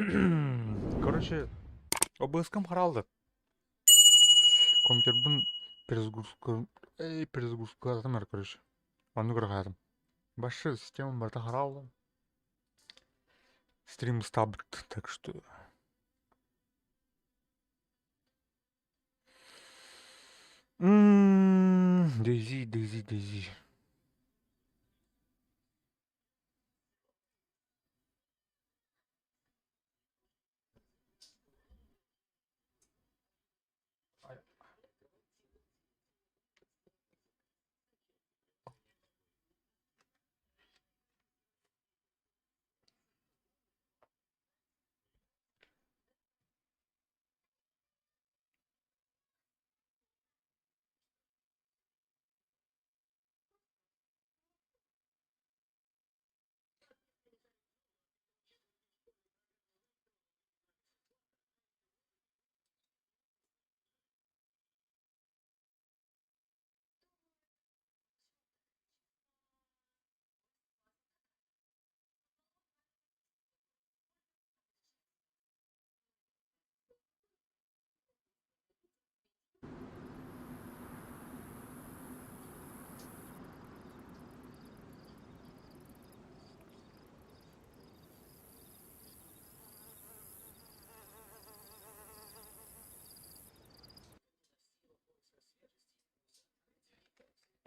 Короче, обыском қаралды. Компьютер перезагрузка атамар, короче. Оны көріп Башы система барда қаралды. Стрим стабыт, так что... Дейзи.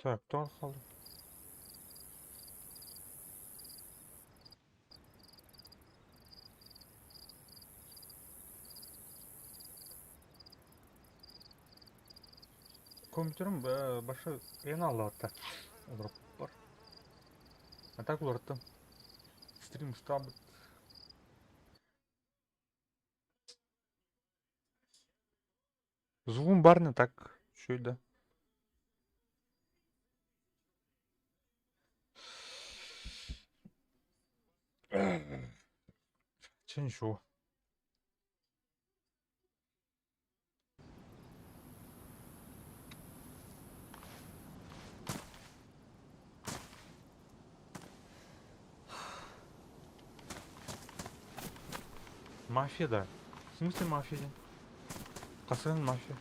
Так, кто қалды? Компьютерім башы ең алды атта. Олар бар. А так оларды. Стрим стабыт. Звук барны так. Шүйді. Чен шо? Мафия, да. В смысле мафия? Қасырын мафия.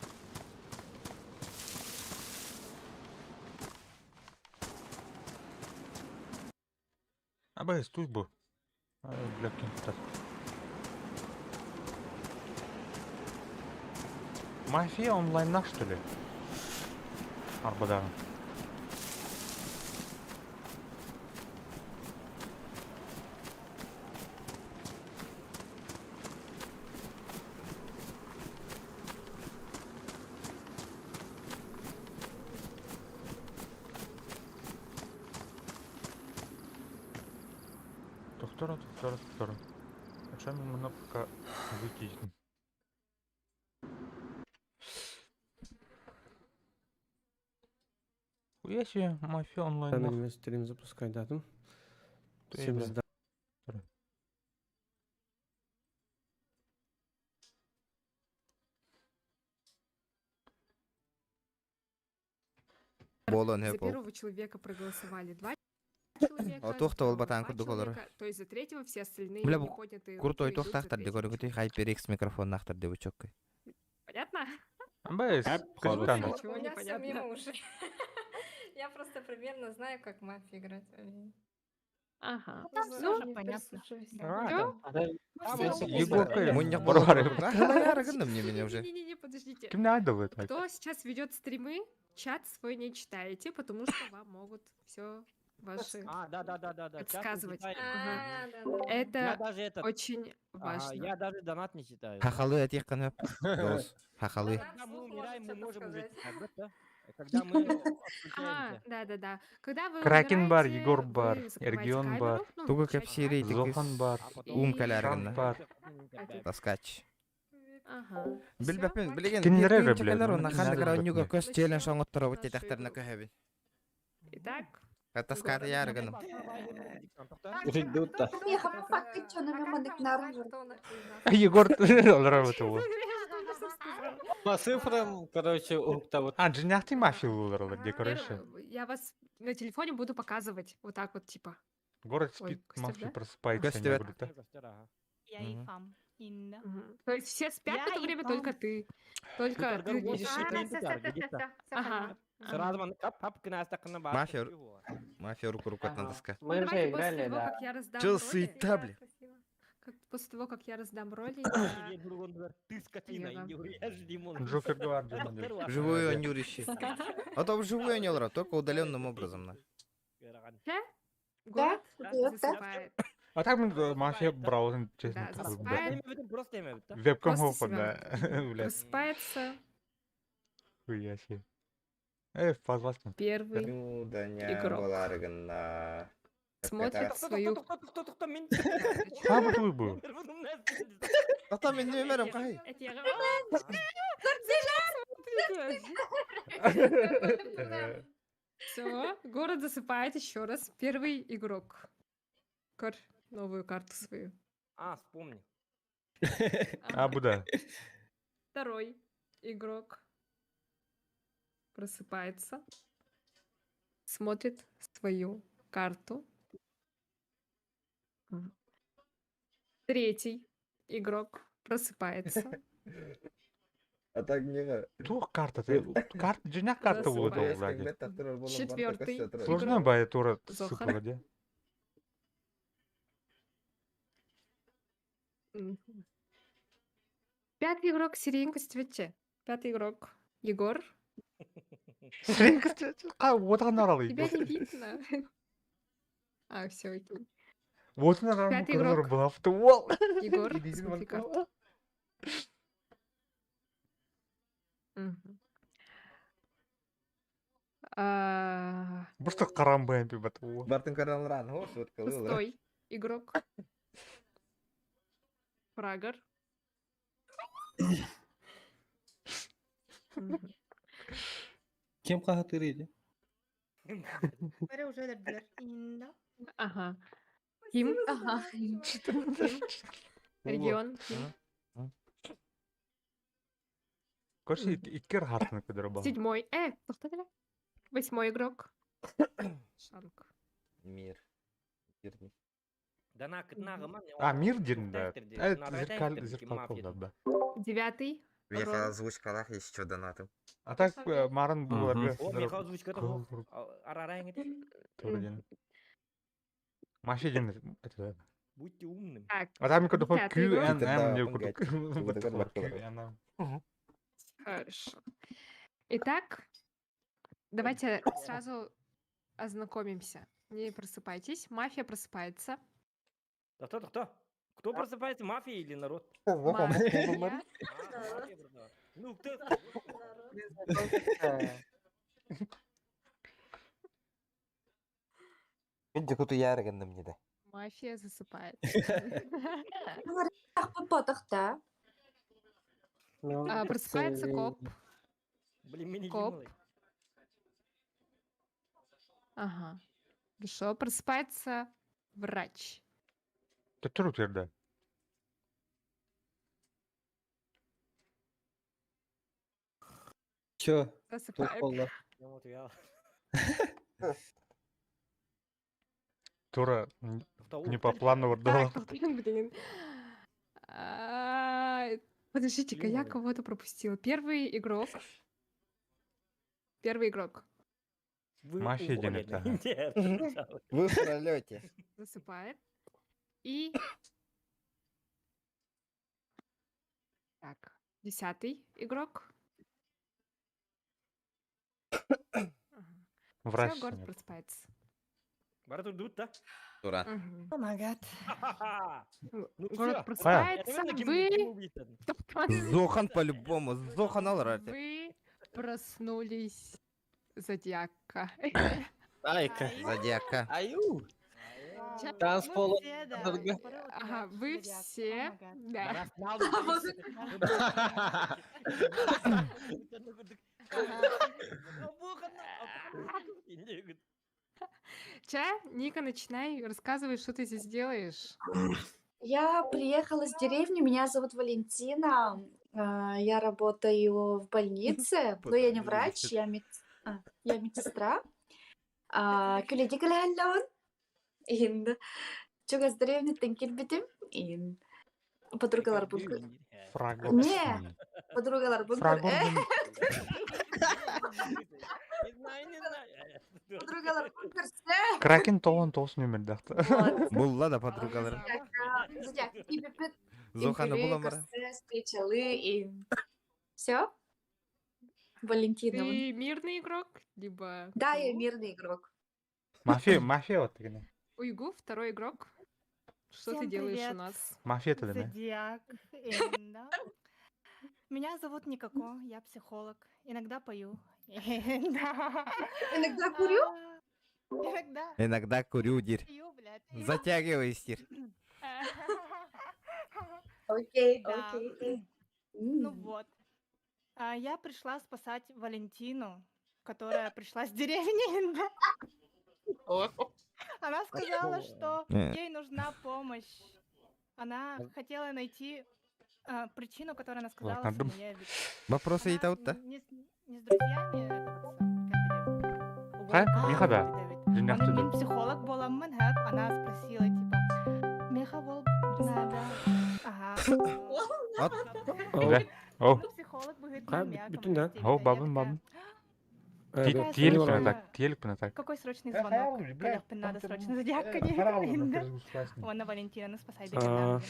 Абай, стой бұл. Бля, кем-то. Мафия онлайннақ, что ли? Арбадағы. Тоқтара. Ача мен мұны пока выкидім. Хуя себе, мафия онлайннақ. Мен стрим запускай дадым. Всем Всем Болон За хеп ол. первого человека проголосовали 2 человека. А тоқта ол за батан второго күрді 2 қолары. человека, то есть за третьего все остальные Бля, бұл неподнятые Крутой руки идут за тоқтақтар третьим дегоры күтей человеком. HyperX микрофон нақтар деп учоккой. Понятно? Абай, капитан. Ничего У не меня все мимо понятно. ушей. Я просто примерно знаю, как мафию играть. Ага. Ну, понятно. Егор Кэрин. Мұньяқ Бар бар. Нахана ярығынды мне меня уже. Не-не-не, подождите. Кім не айдал это? Кто сейчас ведет стримы, чат свой не читаете, потому что вам могут все ваши Да. подсказывать. Чат не Ага. да. Я Это даже этот, очень важно. я даже донат не читаю. Хақалы әтек қанып. Дос. Хақалы. Когда мы умираем, мы можем уже сказать. читать, да? Когда мы отключаемся. Да. Когда вы Кракен бар, умираете, Егор вы бар, закрываете Эргион камеру, бар. ну, Тугу включаете кәпсирей камеру. текіз. Зохан бар. Ум И- кәләрігінді. бар. Таскач. Ага. Білбәппен, білеген, Кімдері ертең біледі, чекалар, оны оны кімдері қандығыра біледі. өнюға көз телен шоңыттыра өтте тәқтіріні көхебін. Итак, Таскады ярығыным. Редута. Егор олар өті ол. По цифрам, короче, у того. А, джиняхты мафия олар олар, де, короче. я вас на телефоне буду показывать вот так вот, типа. Город Ой, спит, Костя, мафия да? просыпается, Костя, они это- говорят, да? Я Мгм. и фам. Мгм. То есть все спят в Я это и время, пам. только ты. Только Торгар ты не вот А, спишь. это все, Тарги, да. Ага. Сразу man кап кына стакана бар. Мафия. Мафия руку на Ага. доска. Мы Ну, уже давайте после играли, того, да. как я раздам Чё роли, суета, бля? после того, как я раздам роли, Ты скотина, Я вам- не урежь, Димон. Джокерге бар жөнінде. Вживую он юрище. А то вживую не лра, только удаленным образом. на. город да. засыпает. А так мен мафия браузын честно Да, такой, засыпает. Просто имя, да? Вебкам Просто опа, да. себя Блядь, Просыпается хуя себе. Позваскин. первый, Чудо Игрок. боларгына. смотрит свою Кто мен? карточку. Қабыл той бұл. Ата мен не өмірім қай? Это я- Все, город засыпает еще раз. Первый игрок. Новую карту свою. А, вспомни. А, бұда. Второй игрок просыпается, смотрит свою карту. Третий игрок просыпается, А так не. Тух карта. Жинақ карта болады ол, блядь. Четвертый Сложно игрок. бая тура Зохар. сыпырға, де. Мгм. Пятый игрок Сиренька Стветче. Пятый игрок Егор. Отған аралы. Тебя не видно. А, все, окей. Отын аралы Пятый көрінер игрок. бұлапты. Ол. Егор, Идейсің смотри балкон. карту. Мгм. Просто қарамбайын пе бәті. Ол. Бартын каралран, хош, вот кылы. Пустой игрок. Фрагер. Мгм. Кем қағатыр Ага. Ким. Ага. Регион. Ким. Короче, иткер хартыны көдірі бұл. Седьмой. Тоқтатыра. Восьмой игрок. Шанг. Мир. Мирный. Дана кытнагы А, мир дерін, да. Зеркал қолдап, да. Девятый. Веха Ром. озвучкалах есть что донатым. А так, марын бұларға. О, мен озвучкада ғой. Арарайын кетеді. Мафия ден. Будьте умным. Так, А там көді қой Десятый игрок. QNM Да, не пугать. көді. хорошо. Итак, давайте сразу ознакомимся. Не просыпайтесь. Мафия просыпается. Кто просыпается, мафия или народ? Мафия. Мафия просыпается. Ну, кто? Мен де күті ярығындым деді. Мафия засыпает. Потахта. Просыпается коп. Блин, меня Коп. Димой. Ага. Хорошо. Просыпается врач. Тұр өтерді. Чё? Засыпает. Я вот я. Тура Кто? не по плану Так, вырдала. блин. Подождите-ка, я Ё-моё. кого-то пропустила. Первый игрок. Первый игрок Вы Мафия уволены. денег, ага. Нет, пожалуйста. Вы в пролете. засыпает. И... Так, 10-й игрок. Врач. Все, город нет. просыпается. Барату дут, да? Тура. Мгм. Ха-ха-ха. Ну Город всё. просыпается. Это Ким Вы... убийца. Зохан по-любому. Зохан алрати. Вы проснулись зодиака. Айка. Зодиака. Аю. Ча- Танцпола. Ага, вы все... Да. Ча, Ника, начинай, рассказывай, что ты здесь делаешь. Я приехала с деревни, меня зовут Валентина. Я работаю в больнице, но я не врач, я медсестра. Күледи кіләлләуін. Ин. Чугас деревнеттен келбетім. Ин. подругалар бүлгүр. Фрагор. Не, подругалар бүлгүр. Фрагор. Подругалар бүлгүр. Кракен тоғын тоғысын өмірді. Вот. Булла да подругалар. Зодиак, пип-пип-пип. Зоханы Империя, буламара. Корсе, встречалы и все. Валентина. Ты мирный игрок, либо Да, я кто? мирный игрок. Мафия вот такие. Уйгу, второй игрок. Что ты Всем делаешь у привет. нас? Мафия это, да? Зодиак. Да. Меня зовут Никако, я психолог. Иногда пою. Да. Иногда курю? Иногда Иногда курю, дир. пью, блядь. Затягивай, стир. Окей, Да. окей. Ну вот. Я пришла спасать Валентину, которая пришла с деревни. Да. Она сказала, что ей нужна помощь. Она хотела найти причину, которую она сказала Ладно, дум. Самуевич. Вопросы Она и то-то. не с друзьями Ха? Михада? Он Жинақтыды. мен психолог боламын һәп она спросила типа меха бол надо. Ага. От. Да. О, Ну, психолог будет Ка- бүтін да? О, бабым, бабым. Какая Телек срочная- пена так, телек пена так. Какой срочный звонок? Коллег, надо срочно зодиака не Вон на Валентина, ну спасай А,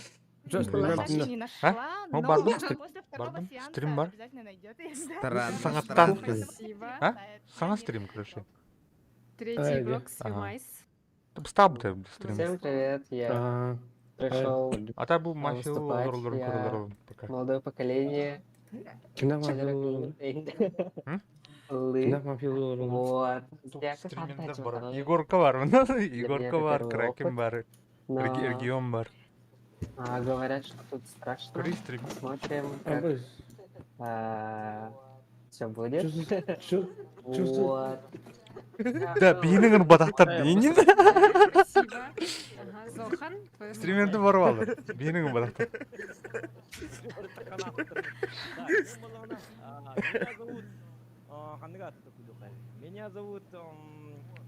Just Была. Наша remember. не нашла, Ну, но бардым, после второго бардым, сеанса стрим бар. обязательно найдет. Странно. Сағаттан. Спасибо. А? Сама стрим, короче. Третий Ай, игрок Ага. Свимайс. Ты стаб ты стрим. Всем привет, я А, пришел А та был мафия выступать, лорлором я- пока. молодое поколение. Кина Человек М? Лы. мафилу. Вот. Я Стриминде опять бар. вот, Егорка бар. Егорка это бар, первый Кракен опыт. бар, но, Регион бар. говорят, что тут страшно. Курей стрим. Смотрим, А, как біз. все будет. Чувствую. Вот. Да, бейнігін батақтап бейнін. Спасибо. Ага, Зохан, твое Стримерді барып алды. Бейнігін батақтап. Меня зовут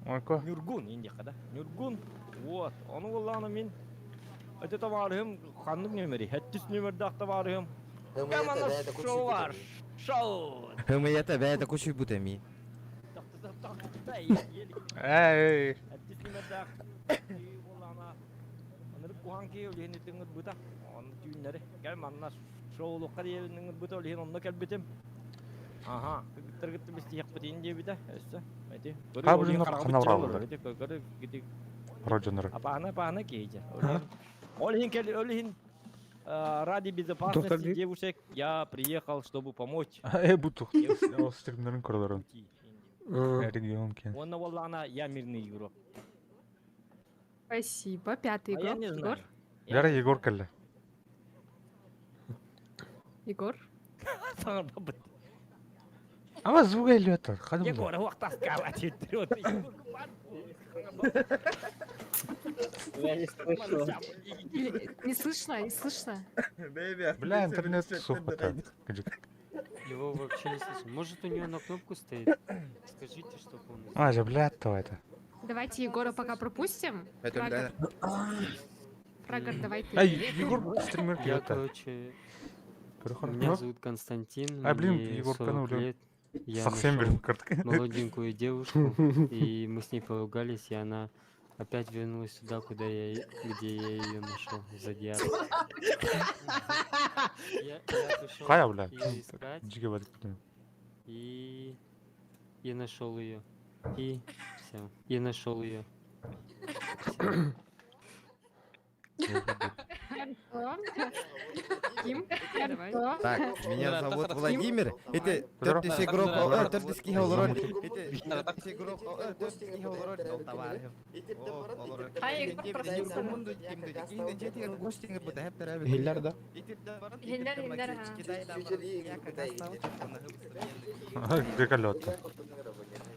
Ойко. Нюргун индика, да? Нюргун. Вот. Оны болланы мен это товарым ханның нөмірі. Хәттіс нөмірді товарым. Камана шоу бар. Шоу. Хымыята бәйті күші бұтами. Эй, Хәттіс нөмірді. Болланы. Анырып куған кейл дегені түңір бұта. Оны түйінлері. Кәл манна шоулыққа дейінің бұта олеген онына кәлбетім. Ага, кыгыттыр бисти як битин де биде. Эссе. Айти. Кабы жинап канавралды. Гиди. Родженер. Апана кейде. Олин Олин ради безопасности Доктор девушек я приехал, чтобы помочь. Бутух. Стримерін көрілерін. Регион кен. Он валлана я мирный игрок. Спасибо. Пятый А я игрок. не Егор. знаю. Яра Егор кәлі. Егор. Саңа бабыт. Ама звуга елі өтір. Қадым Егор вақтас калать өттірет. Я не слышу. Не слышно, не слышно. Бля, интернет сух потом. Его вообще не слышно. Может, у него на кнопку стоит? Скажите, чтобы он... А, же, блядь, то это. Давайте Егора пока пропустим. Это, Фрагор, да. Фрагор, давай ты. Ай, Егор стример Я, кем-то. короче, Переход. меня зовут Константин, А, блин, мне Егор 40 Канулев. лет. Я Совсем нашел берем картки. молоденькую девушку, и мы с ней поругались, и она опять вернулась сюда, где я ее нашел, в Зодиак. Я пришел Хая, бля. ее искать, Джига вадик. и я нашел ее. И все. Я нашел ее. Ким, давай. Так, меня зовут Владимир. Это тертый игрок, тертый голород. Это тертый игрок, тертый голород. Товарищ. Хиллер, да? Хиллер, Гекалет.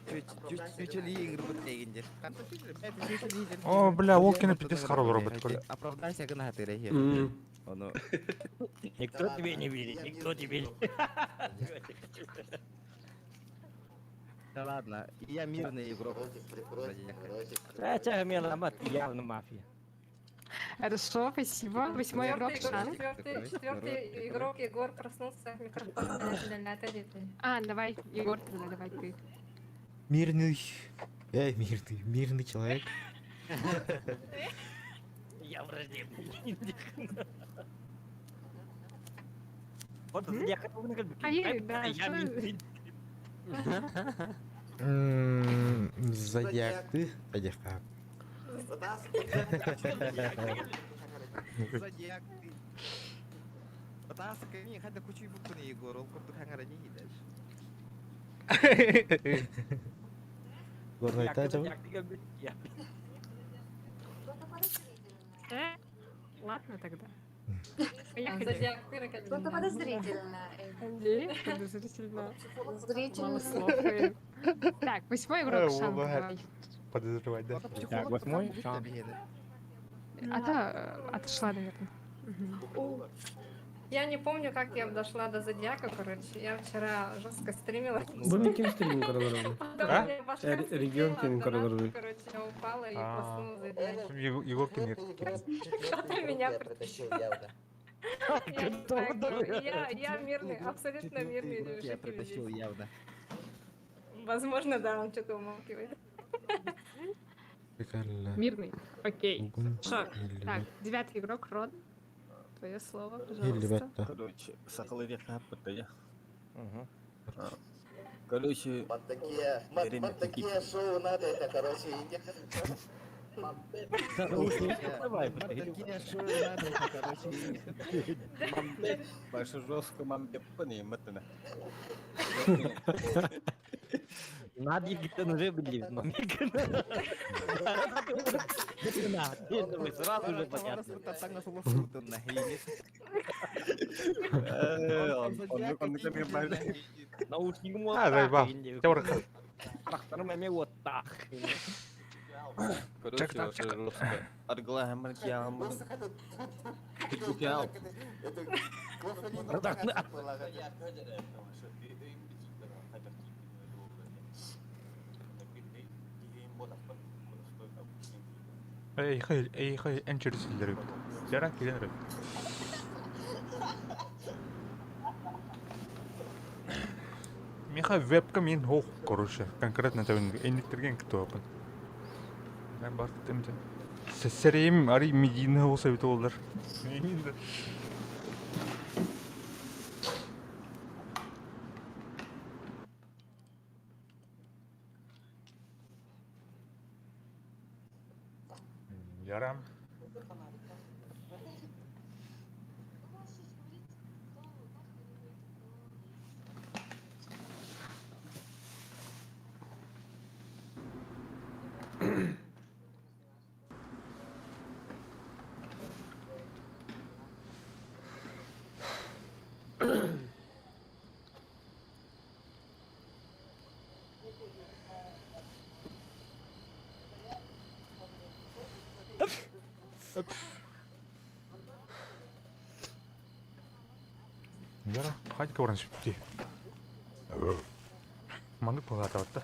Чуть-чуть О, бля, Волкина пиздец хороший робот. Оправдайся, гна ты рехи. Оно. Никто тебе не верит, никто тебе не Да ладно, я мирный игрок. Это меломат, явно мафия. Хорошо, спасибо. 8-й игрок Шанг. Четвертый игрок Егор проснулся, микрофон А, давай, Егор, тогда давай ты. Мирный. Мирный человек. Я враждебный. Вот зодиака вы Да, я мирный. Зодиак ты? Зодиак. Зодиак ты. Пытался ко хотя кучу буквы Егор, он курту хангара не едешь. Горный тача. Ладно тогда. Что-то подозрительно. Подозрительно. Подозрительно. Так, 8-й игрок Шанг. Бывает. Давай. Подозревать, да? Так, 8-й. Отошла, наверное. Я не помню, как я дошла до зодиака, короче. Я вчера жестко стримила. Bunu kim stream kararı? Потом мне башка Регион слетела, фильм донатка, карарı. короче, я упала и А. проснула зодиак. Егор Кемер. Кто-то меня притащил. Я не знаю, кто. Я мирный, абсолютно мирный житель здесь. явно. Возможно, да, он что-то умалкивает. Прикольно. Мирный. Окей. Шо? Так, 9-й игрок Рон. Твое слово, пожалуйста. Ребята. Короче, соколы река я. Короче, Вот такие шоу надо, это, короче, Давай, Такие шоу надо, короче. Больше жестко мамбе понимать. Надо где-то уже были. Сразу же понятно. Наушник вот А, заебал. так. Тёрка. Тракторами вот так. Короче, вообще жестко. Аргла ям. Эй, хай, энчерсилдер. Жара келер. Миха вебкам ин хоқ, короче. Конкретно тавин эндиктерген кто апын. Мен бар темде. Сесерем ари медийный болса бит олдар. Ярам. Яра, хай кавран шипти. Мангы палата ватта.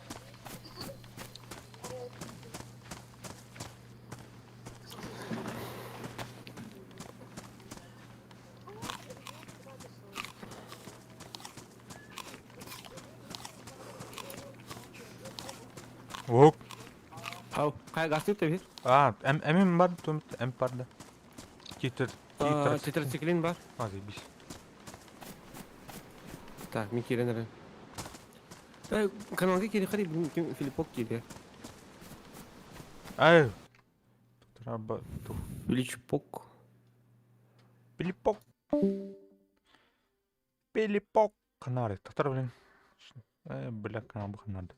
Ок. Ау, kayak gas itu ya? Эмим бар, том эм барда. Титр. Тетрациклин бар. Заебись. Так, Микеле, наверное. Каналға келе қарай, Филиппок келе. Ай. Треба. Филиппок. Пилипок. Пилипок. Канары. Татар, блин. Бля, канал бы надо.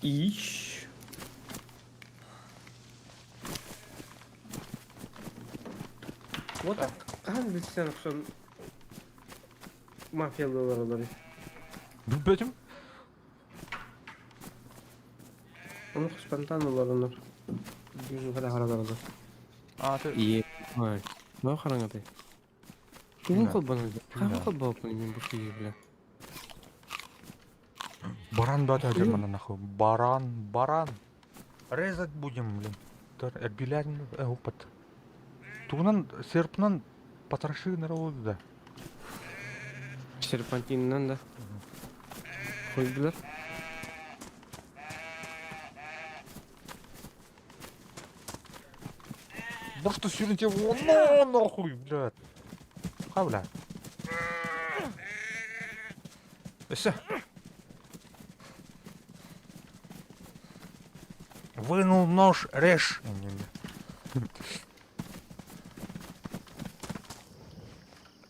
Ищ. Вот так. Bilsem son mafyalılar olarak. Bilmem. Onu спонтанно onlar. Yüzü kadar haralarlar. İyi. Vay. Ne karan atay? Kim kol bana? Kaç kol bakın ben bu şeyi bile. Баран да тәжір мана нахуй. Баран. Резать будем, блин. Эрбилянин опыт. Тугунан серпнан потроши народу да. Серпантиннан да. Қойдылар. Просто сюда тебе вон нахуй, блядь. Бля. Все. Вынул нож, режь.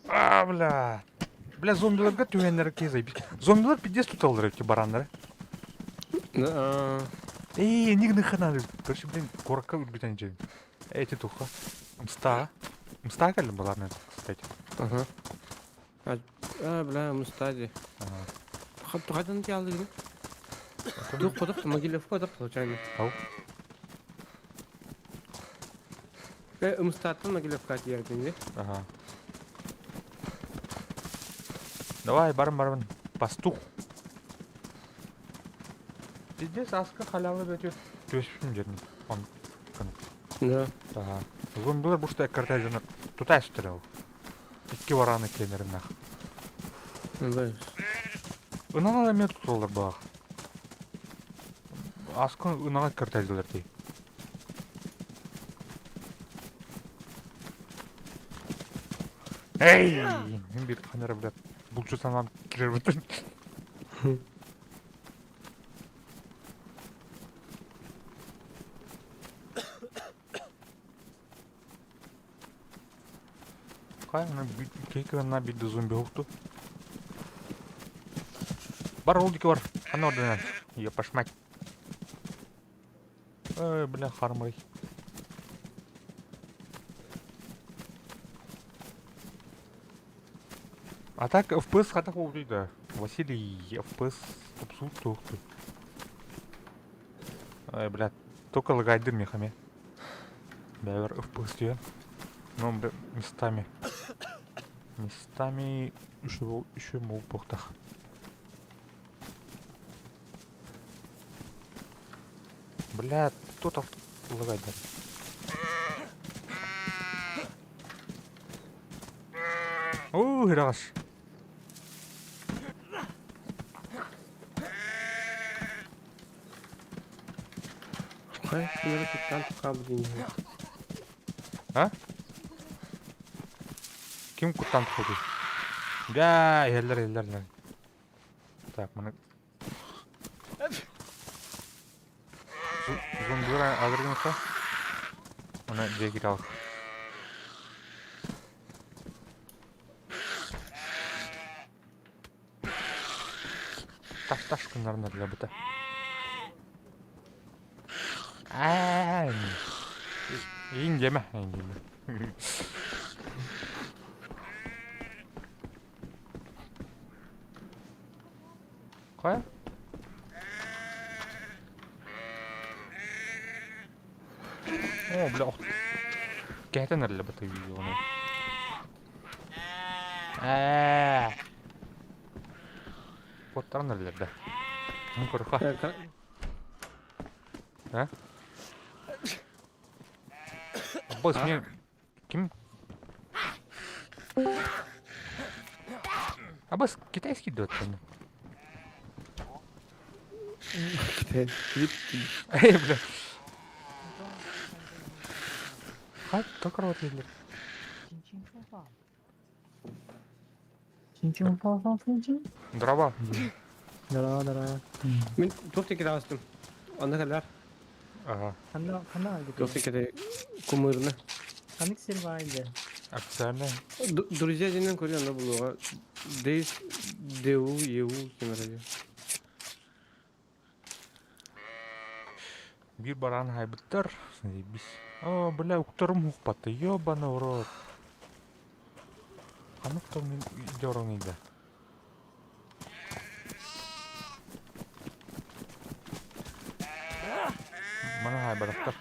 Бля. Бля, зомбиларга түйенлер кезай. Зомбилар пиздец туталдыр эти барандар. Да. Нигде хана. Короче, блин, куракка үрбитен жейм. Эти туха. Мста. Мста кәлі бұлармен, кстати. Ага. Бля, мустади. Қайдан те алды деген? Туқ қодық, Могилев қодық, случайно. Ау. Мустаттан Могилевқа тиерден де. Ага. Давай, барым. Пастух. Пиздец, аска халявы бөтер. Төшпін жерін. Да. Ага. Зомбилар бұл что картель жана тутай сүтірі. Икки бараны кемерін нах. Да. Унана да мен тұтылдар бағ. Аскын унана картелділер дей. Эй! Мен бет қанары білет. Бұл жүсанан келер бүтін. Кейкі на биді зомби ұқты. Бар олдекі бар. Ана ордынан. Епашмать. Ой, бля, хармай. А так FPS хатақ ол дейді. Василий, FPS топсу тоқты. Ой, бля, только лагайдыр мехаме. Бәвір FPS дейін. Ну, бля, местами. Местами еще мол похтах. Бля, кто-то лагает. Раз. Қай, сендері кеткен тұқа дейін. А? Ким куттан тұқылды? Да, елдер. Так, мұны... Зомбилар алырген ұқта? Мұны дегер алып. Таш күнлерін әрілі бұта. Ең деме. Қай? О, бля, кәйтен әрілі бұта видеоны. Боттарын әрілерді. Мұн көріқа. А? Босс, мне... Ким? А босс китайский дает, понял? Китай. Эй, бля. Хат, только рот видит. Дрова. Дрова. Мен тоқты кеде астым. Анда кәлер. Ага. Тоқты кеде кумырны. Қаник сервайды. Официально. Друзья жинен көрген анда бұлуға. Дейс, деу, еу, кемереді. Bir баран хайбыттар. Заебись. О, бля, уктарым ухпатты. Ёбаный в рот. А ну кто мне дёран иди. Мана хайбыттар.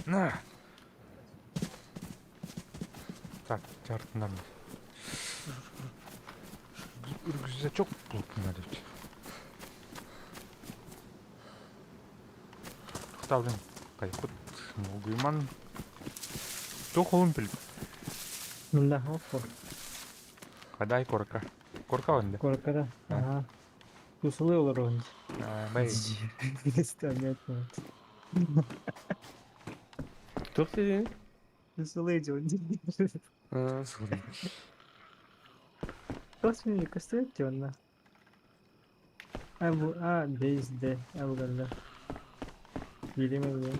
На. Так, чартынан. үргүзүзө çok bulutuna депчи. Ставлен кайпыт гуйман. Çok olun bilip. Bismillah, hoppa. Кадай корка. Корка онда. Korkara. Aha. Kusuluyor olur onun. Бай. İstemiyorum. Тук ти? Kusuluyor onun. А, Просто мне кастует он. Безде. Абу geldi. Bilemiyorum.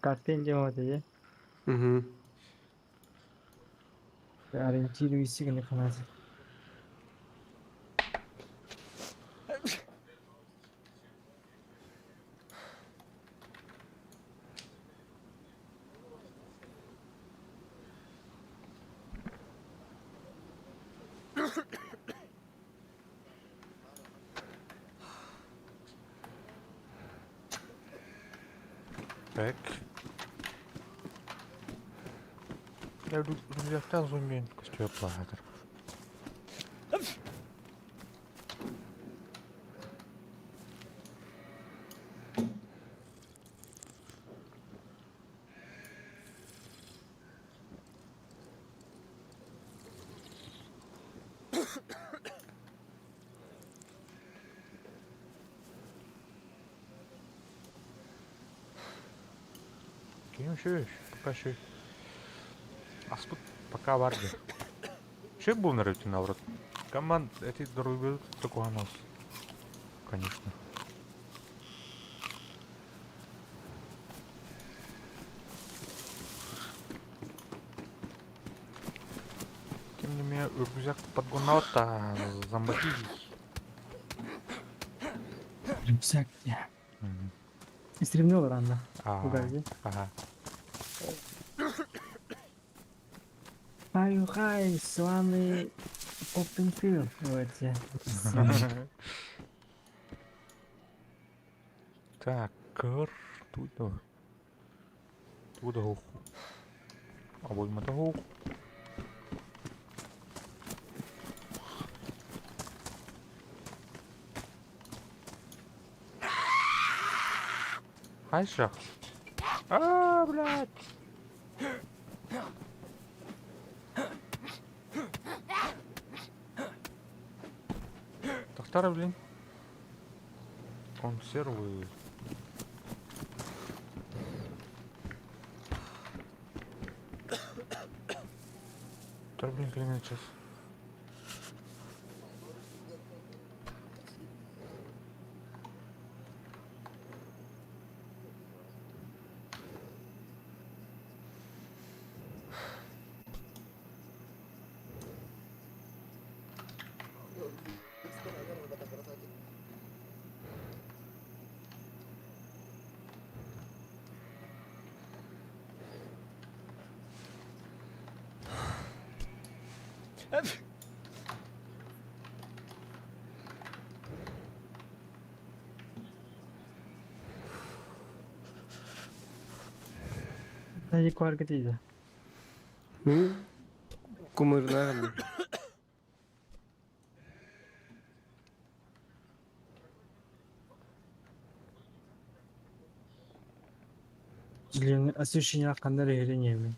Kartın cevabı ya. Мгм. Ориентируйся на канате. Так. Я рюкзакта зуммен костюм платер. Şu пока şu. Аспут пока варди. Ще был на рейте на врат. Команд эти дороги такого нос. Конечно. Тем не менее, рюкзак подгонал-то зомбаки. Рюкзак ya. İstrimliyorlar anla. Bu galiba. Ага. Хай, с вами Поппинфилд. Вот я. Так, кыр. Туда. Туда хух. А вот мы того. Хайшах. Блядь. Тахтара, блин. Консервы. Да, блин, климат сейчас. Hadi hareket edin. Кумырнаган. Жилийн освещение аккандар эренеме.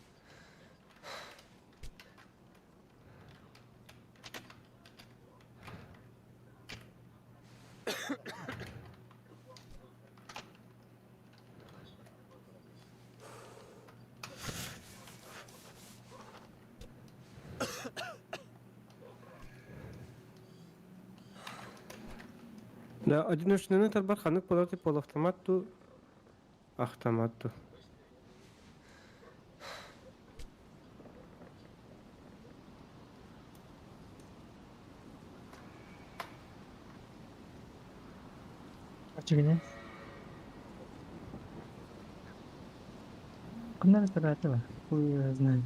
Да, одиночный тарбар ханык болот пол автоматту. Автоматту. Açık Куда стараться? Хуй знает.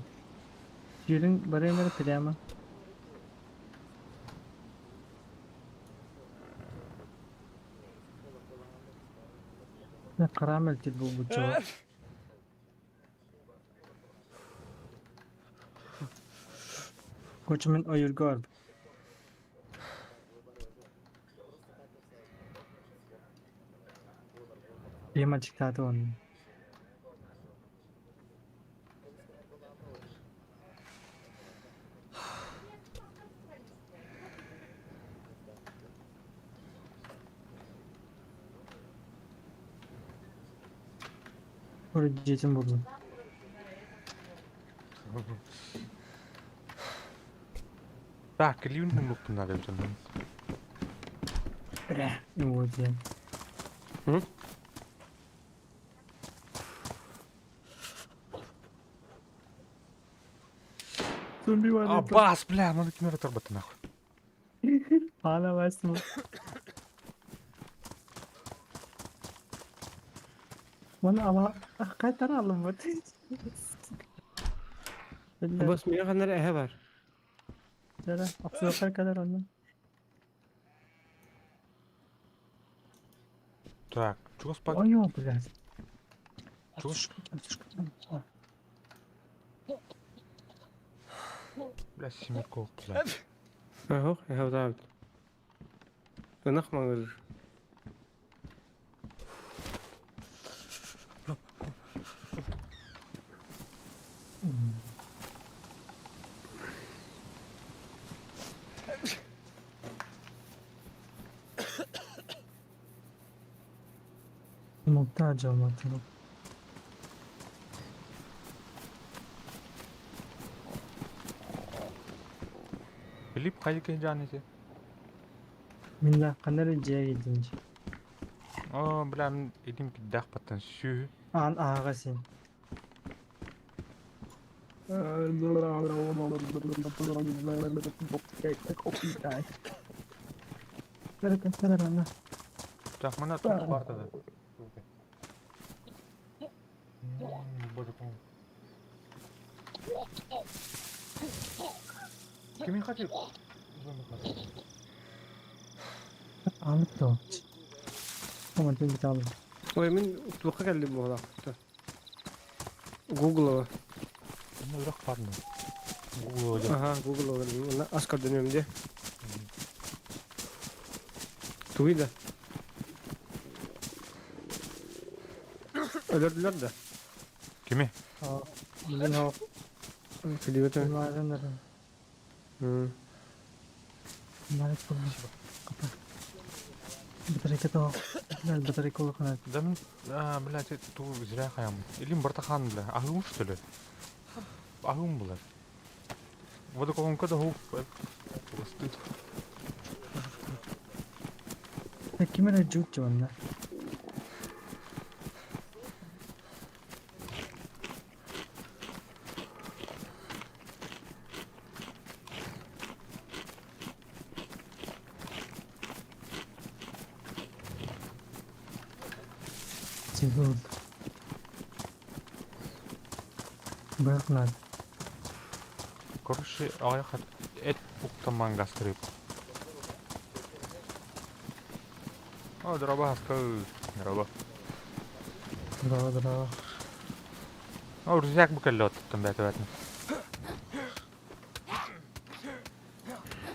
Юрин баремер прямо. Карамель тип был бы чего. Koçumun oyurgu var. Benim açıkladı onu. Hürriyetim buldum. Bak, liun muk bunlar evden. Yok ya. Hı? Zombi var. А, бас, бля, надо генератор бата нахуй. Hala bastım. Bana ama kaç tane aldım bu? Bas mira kadar ehe var. Jara, aksuakar kadar ondan. Так, чего спать? Ой, yok блядь. Чего? Бля, семерков, бля. Hoog, hij houdt uit. De nachtmanger. Muhtaç olmaktan. Филипп, қай екен жаны се? Minna kanarı ciğer gidince. О, бля, мен едім киддақ баттан сүй. An ağa sen. Kadar ana. Так, мана тут бартада. Боже, по-моему. Кеме хотел? Alıp da. Ama tüm bir tane. Oy min tuqa geldi bu arada. Google'a. Ну, ирақ бардым. Google. Aha, Google'a geldi. Ona askar dönüyorum diye. Tuydu. Öldürdüler de. Кеме? Aa, bizim hava. Filibete. Bunlardan da. Hı. Bunlar hep bulmuş. Kapat. Батарейка то. Бля, батарейка олоханат. Да мен, бля, те ту зря хаям. Илим бартахан, бля, агым что ли? Агым, бля. Вот такого он когда хуп. Стыд. Кимера жут жонна. Сигурд. Бахнат. Короче, аяқ эт уқтаман гастрып. О, дроба хаскы. Дроба. Дра. О, рюкзак бы колет там бятыватно.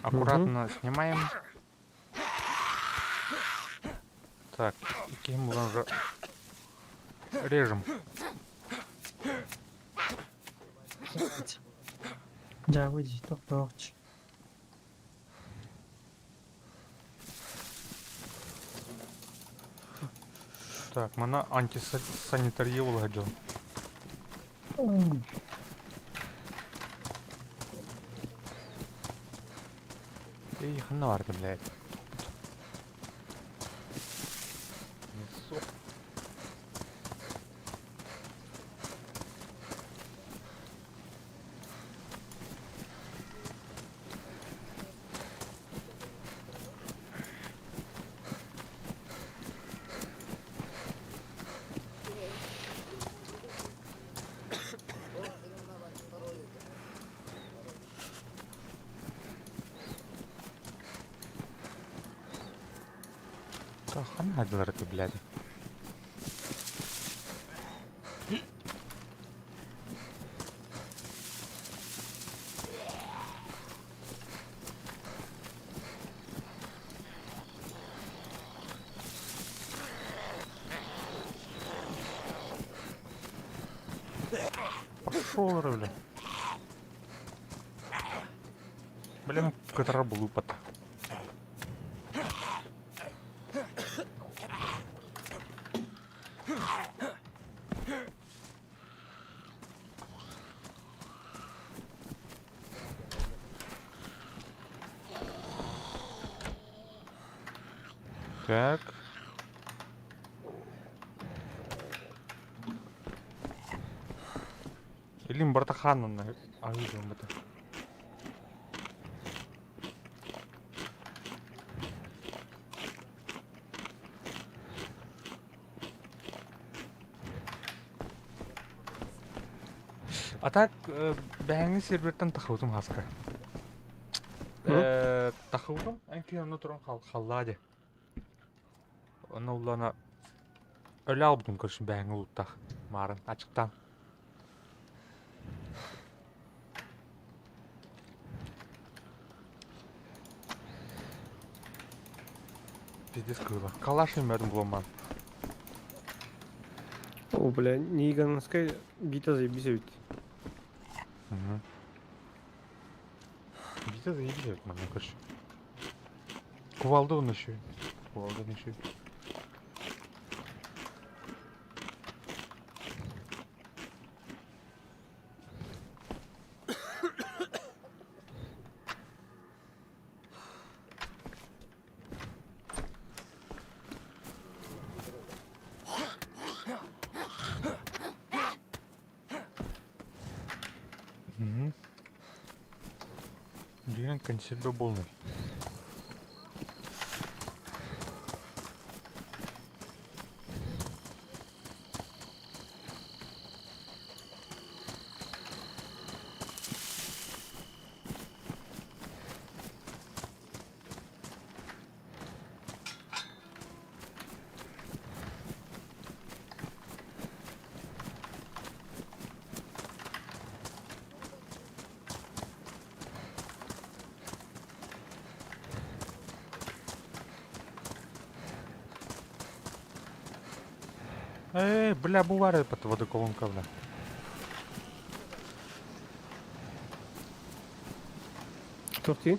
Аккуратно снимаем. Так, и кем мы уже режем. Ja, выйди, toch. Так, мана антисанитария уладил. Эй, хана варта, блядь. Хана это, блядь. Пошел, бля. Блин, который был упад. Так. Илин Бартаханна видим это. А так бәңі сервертен тахаудым хаска. Тахаудым, әнки оны тұрын қалладе. Оны ұлана өлі албыдым көршін бәңі ұлттақ марын ачықтан. Пиздец кыла. Калашын мәрдім бұлыман. О, бля, неиганская бита заебись ведь. Бита заебись, мана, короче. Кувалды он еще. Кувалды он еще. Блин, консервы полный. Бля, буває под водоколонка, бля. Кто ты?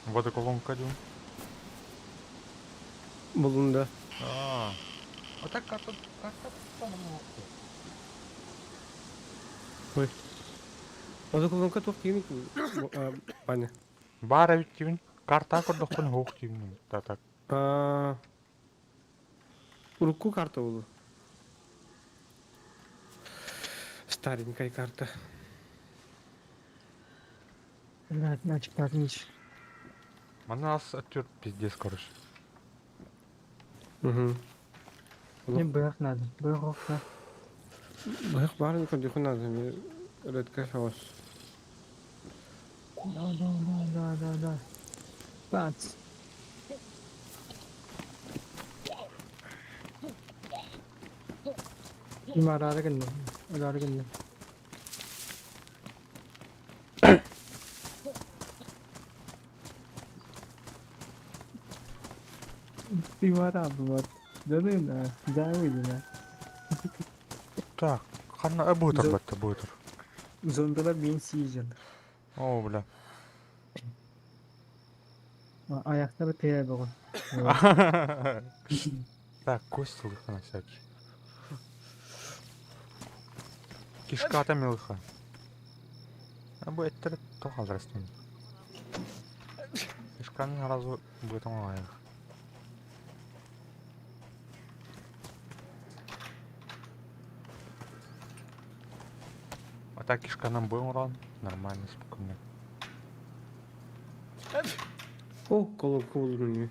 Водоколонка, дюн. Булунда. А так карта самому. Ой. Водоколонка тоқтин. Паня. Бара виттивин. Карта кордоқтан хоқтивин. Так. Урукку карта болу. Старенькая карта. Блядь, мячик не отличь. Нас оттер пиздец, короче. Угу. Мне бэх надо. Бэховка. Бэх барин ходиху надо. Мне редко хаос. Да. Бац. İmarara geldi. Öyle geldi. İmara abi var. Dedim de. Devam ya. Так, хана бутер бетте, бутер. Zombiler beni siyecekler. О, бля. Ayakları teye bakın. Так, кости лыха на всякий. Кишка-то милыха. А будет это то возрастем. Кишка ни разу будет онлайн. А так кишка нам был урон. Нормально, спокойно. О, колонку булуну.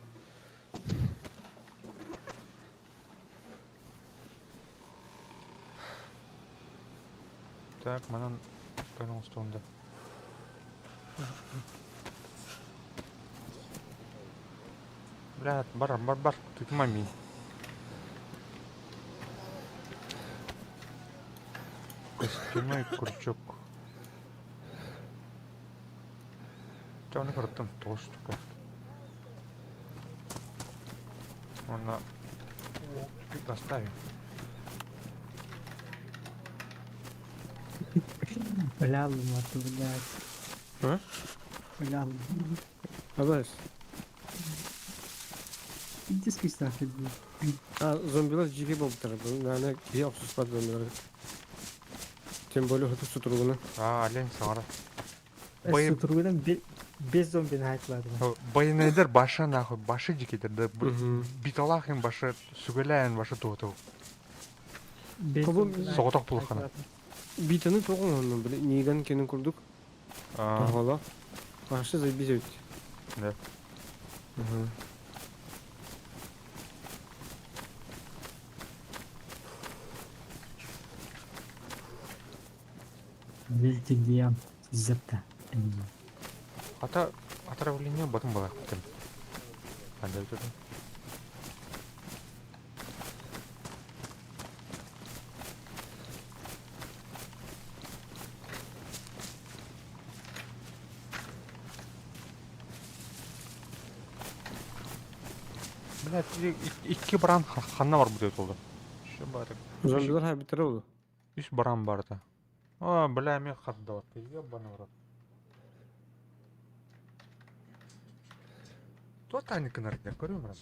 Так, манан понял, что он да. Бля, бар, тут мами. Костяной крючок. Темный картон тоже штука. Она доставим. Öyle Мату, блядь. А? Öyle Абас. Иди сквозь нахуй. Зомбилар жиге болуптар. Нана кие оксус бар зомбилар. Тем более хатып сутуругуна. Ален саңара. Бай тургудан без зомбини айтылады. Байнайдар башы нахуй, башы жекедер. Биталахин башы, сүгеләйін башы туғыту. Соғытақ бұлыққана. Битаны тоғын онын біле. Нейган кенін күрдік. Тоғала. Башы зайбез өт. Да. Видите, где я зепта. Ата отравление батым балақ біттім. Қандай өтеді? Блядь, ikki баран қанна бар бұд өт олды. Зомбилар ха бітірі олды. Үш баран барды. Бля, мен қарды бар. Ебаны ұрады. Кто Таника наркер? Көрем раз.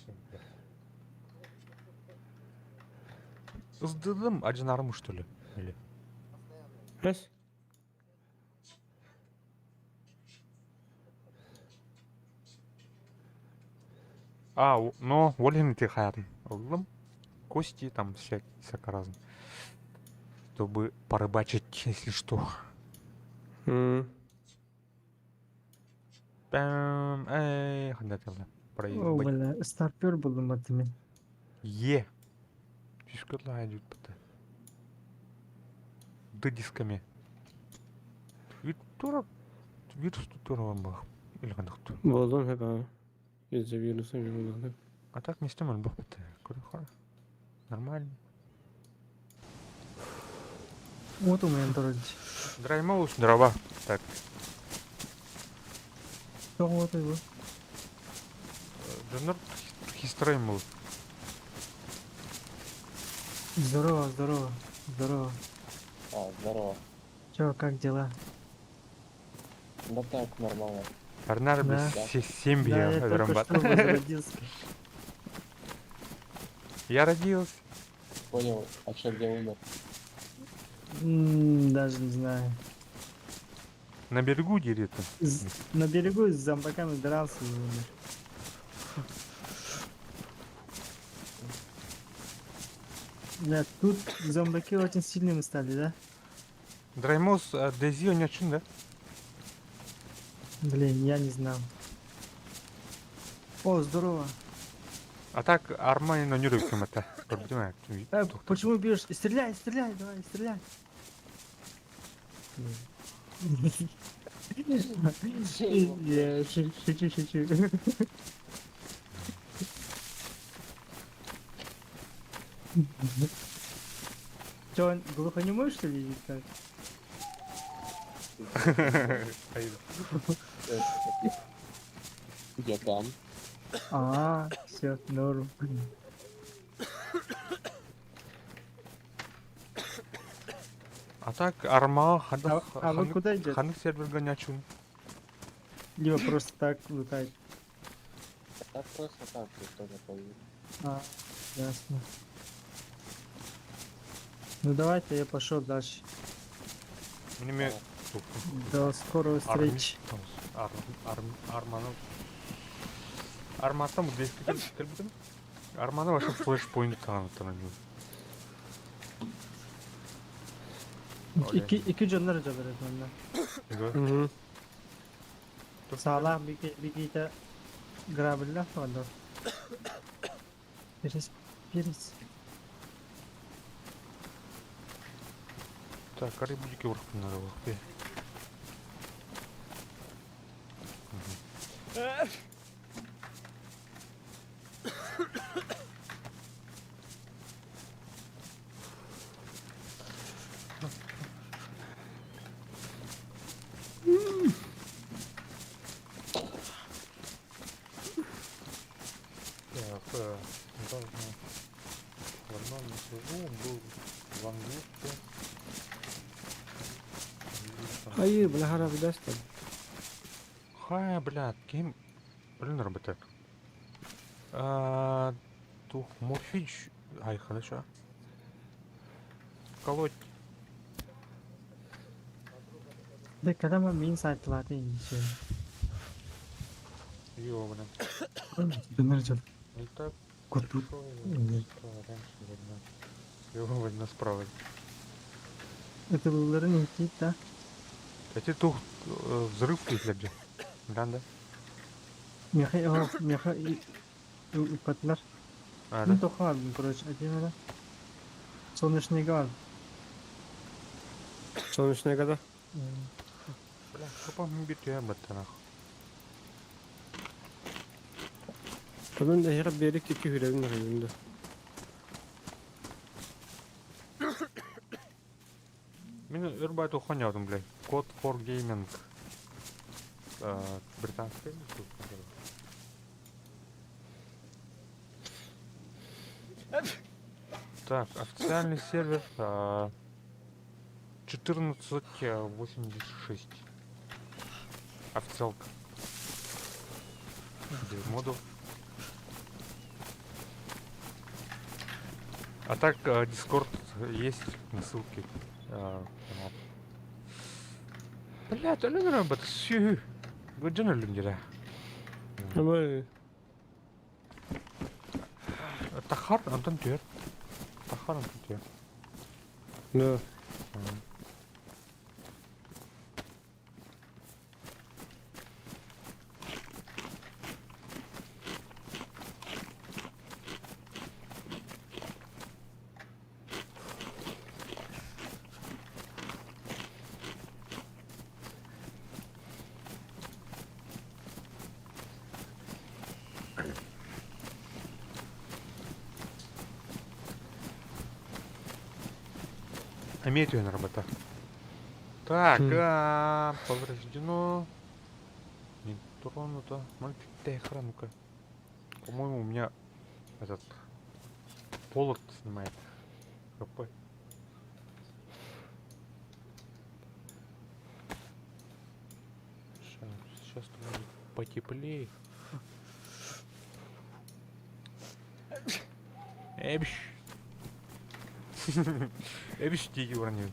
Издыдым, один арму что ли? Или? Раз. Ну, волен ты хаятын. Оглым. Кости там всяко разно. Чтобы порыбачить, если что. Бәм, қандай тәлі. О, бля, старпер болдым атымен. Фишка лайдет бітті. Ды дисками. Вирус тура вам или қандықты. Болдым хәп из-за вируса не болдым. А так не стемал бақ бітті. Көрі қара. Нормально. Вот у меня дороги. Драймаус, дрова. Так. Что вот его? Донор хистраймал. Здорово. Здорово. Чё, как дела? Да так, нормально. Арнар Да. без семьи. Да, я только что возродился. Я родился. Понял, а что, где умер? Даже не знаю. На берегу дерется. На берегу с зомбаками дрался и умер. Да, тут зомбаки очень сильными стали, да? Драймаус Дези он очень, да? Блин, я не знал. О, здорово. А так арма на нюрыком это. Почему бьешь? Стреляй, давай, стреляй. Я шучу. Че, он глухонемой, что ли, или как? Я там. Все, норм. А так арма А вы куда идете? ханық серверға не очун. Либо просто так лутать. Так просто так, кто запомнил. Ясно. Ну давайте я пошел дальше. Мне До скорого встречи. Арматам здесь кірбітім. Арманы ваша флеш-пойнт танытанıyor. İki canlar acaba ondan. Sağlam bir gite grabiller var da. Birisi. Так, карибулики вверх надо было. Нормально сижу, был в английском. Hayır, bana harap edersin. Хай, блядь, кем... Блин, работает. Тух, морфич... Ай, хорошо. Колоть. Да когда мы мин сайт платы ничего. Ёбана. Донорчат. Не так. Кот тут. Раньше видно. Ёбана справа. Это булларын итит да. Эти тух взрыв кетлерди. Да. Меха и патлар. А, Ну да? то хар, короче, один раз. Солнечный газ. Солнечная года. Бля, что по мне бить я батанах? Bunun da her bir iki hürerin rayında. Мен өрбай туханя одым, блядь. Код for gaming. Британский. Так, официальный сервер 1486. Официалка. Без модов. А так, Discord есть на ссылке. Блядь, ölüm robot sü. Gıcın ölüm dile. Ama Tahar antan diyor. Tahar antan diyor. ne? Имеет на робота. Так, повреждено. Не тронуто. Мальчик, дай охрану-ка. По-моему, у меня этот полот снимает. ХП. Сейчас будет потеплее. Эбш. Эбш тиги уронил.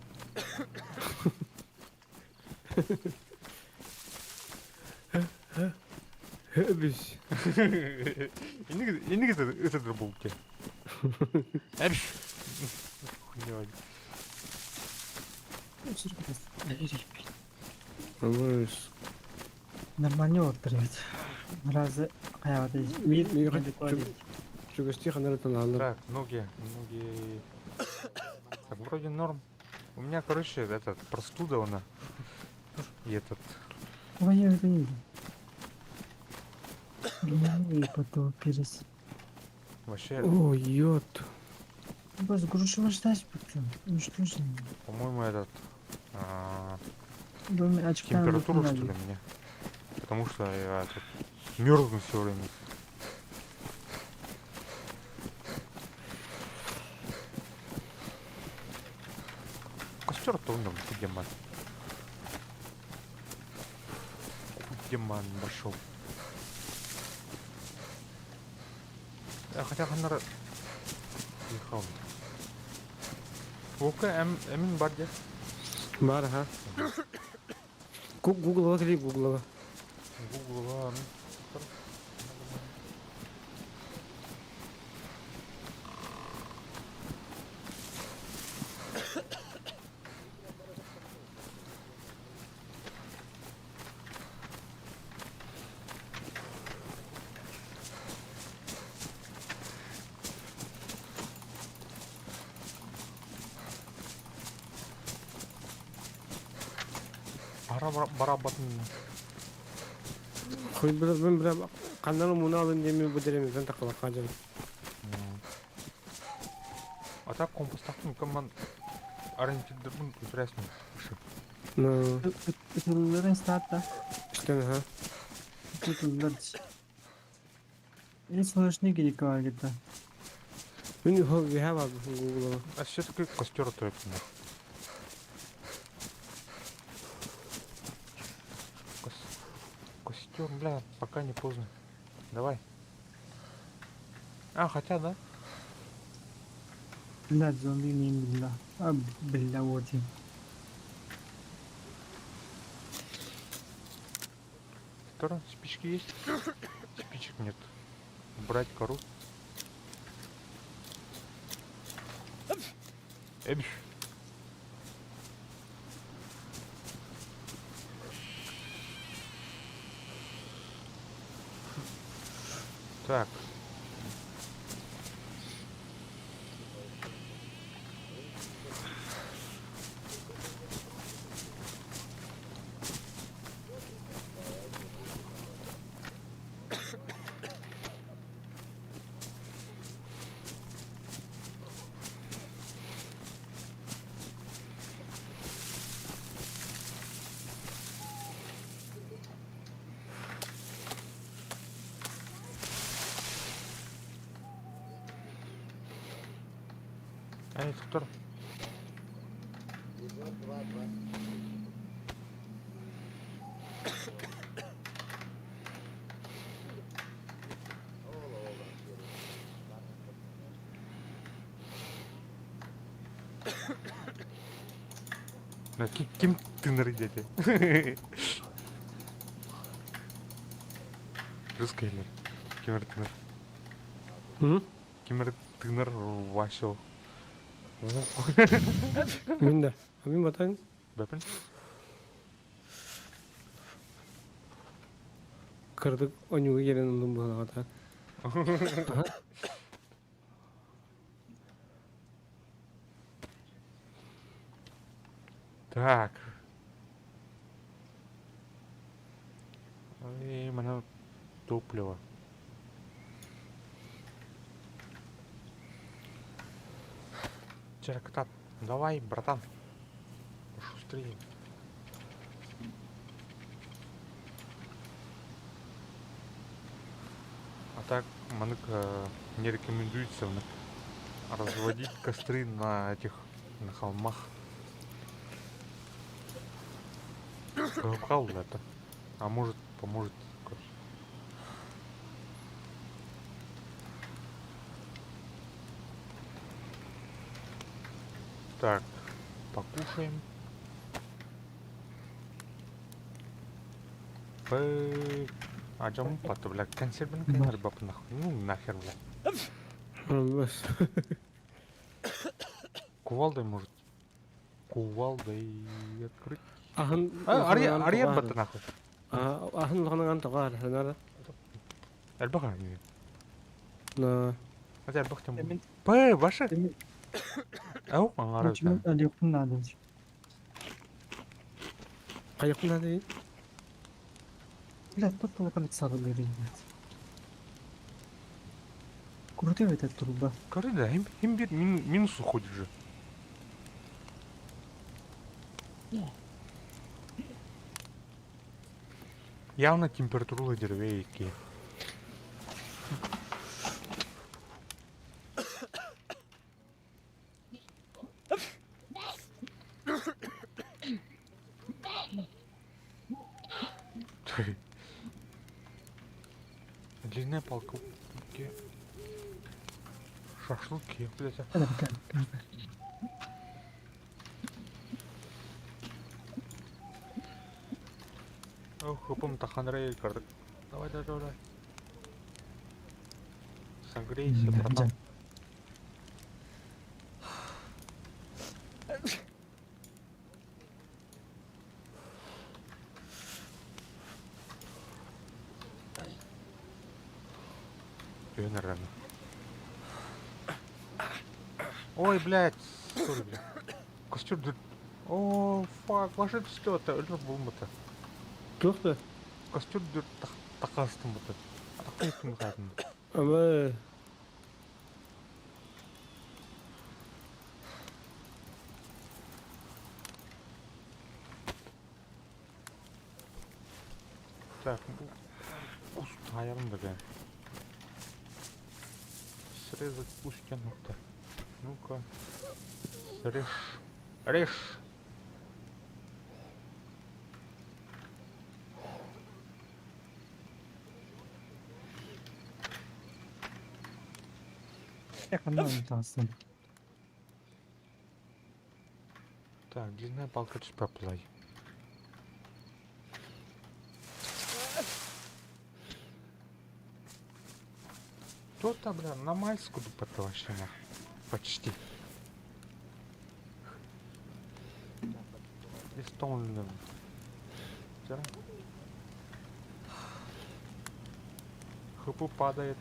Öbüş. İni ısıdır bu ülke. Эбш. Хуйня. Ama Нормально отправить. Разы hayata şu gösteri kanalından aldım. Так, ноги. Так, вроде норм. У меня, короче, этот, простуда она. И этот. Ой, это не. И потом перес. Вообще, О, йод. Бос, грушу ждать потом. Ну что же? по-моему, этот. Доме очки. Температура, что ли, меня. Потому что я тут мерзну все время. Костер-то он демон. Демон пошел. Хотя Ханнар ехал. Ока, Эмин Бардя. Var ha. Google'a gireyim Google'a. Google, барабатын. Koy ben biraz kanalım bunu alın diye mi bu deremi ben takıla kalacağım. А так компостақтың команд ориентирдердің өтірәсін. No. Итулларын старта. İşte ha. Итуллар. И сложный гейк var где-то. We have a Google'a. А все-таки костер тоет. костер, бля, пока не поздно. Давай. А, хотя, да? Блядь, зомби не бля. А, бля, вот я. Второй, спички есть? Спичек нет. Брать кору. Эбиш. Так. А это кто? Ким ты нарыдете? Русскайлер. Кимер тыныр. Кимер тыныр вашыл. Мен да. Мен батайын. Бәпін? Кырдык онюга келен ұндың болағата. Так. И mana топливо. Черкатат, давай, братан. Шустрее. А так, манык не рекомендуется разводить костры на этих, на холмах. Пахал это. А может, поможет. Так, покушаем. А джаму потом, бля, консервный канал, баб, нахуй. Ну, нахер, бля. Кувалдой может. Кувалдой открыть. Ария бата нахуй. Ахын лоханаган тоғар, ханара. Әлбаға не? На. Хәзер әлбақ тем. Башы. Ау, аңара. Почему алиқын надо? Қайықын надо? Блядь, тут толком сары берейін. Крутый этот труба. Коры, да, им бит минус уходит же. Явно температура деревейки. Длинная палка. Шашлыки, блядь. Ох, хопом таханрей кардык. Давай. Согрейся, братан. Наверное. Ой, блядь. Сори, блядь. Костюм. О, фак, ваше что-то. Өлір болмады. Тоқты? Костюм дүр тақастым бұты. Тақастым бұтадым. Ама. Так, куст аяғым да. Срезать куст тянуто. Ну-ка. Режь. Yakından unutasın. Так, длинная палка чуть поплай. Кто-то, бля, на майску дупата вообще нахуй. Почти. Истомлен. ХП падает.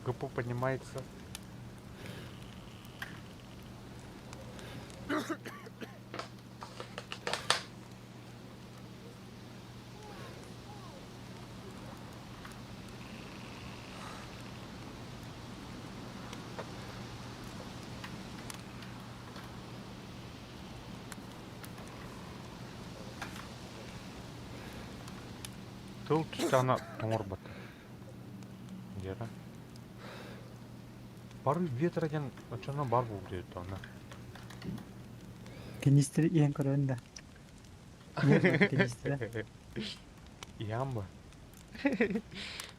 ХП поднимается. Тыл түстана тоңор бата. Жера. Бары ветра ген очона бар бул дейт аны. Kenistri iyan körönde. Kenistri. Ямба.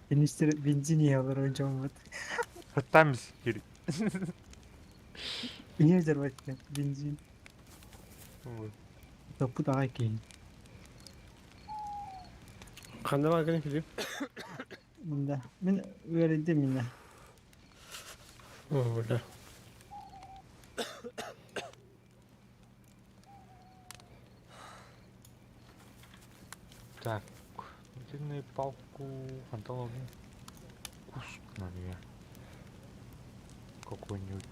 Kenistri benzin yiyorlar önce olmadı. Хаттамыз керек. İyi жарбайды benzin. Topu daha keyin. Қандай магазин Филипп? Мында. Мен öğrendim yine. О, бля. Так, длинную палку антологию. Куск надо я. Какой-нибудь.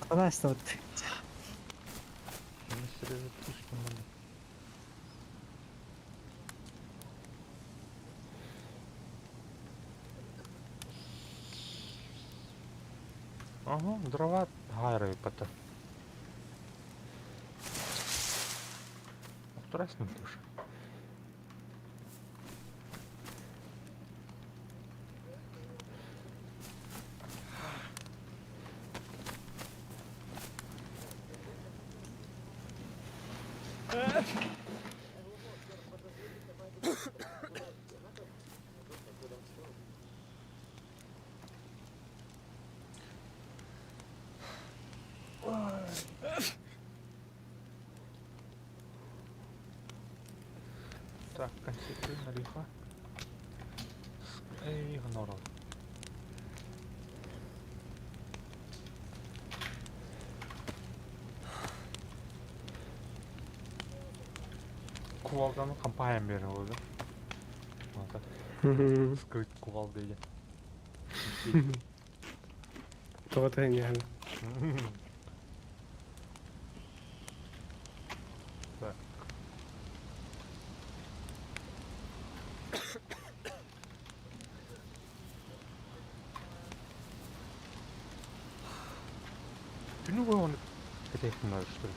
Kadar stat. Если запустим, надо. Ага, дрова гайры пота. Страшно тоже. Так, консеквентно лихо. Игнорал. Кувалданы компания беріп ойды. Скрыт кувал деген. Тоғатайын яғын. Так. Ну вы он это их надо что ли?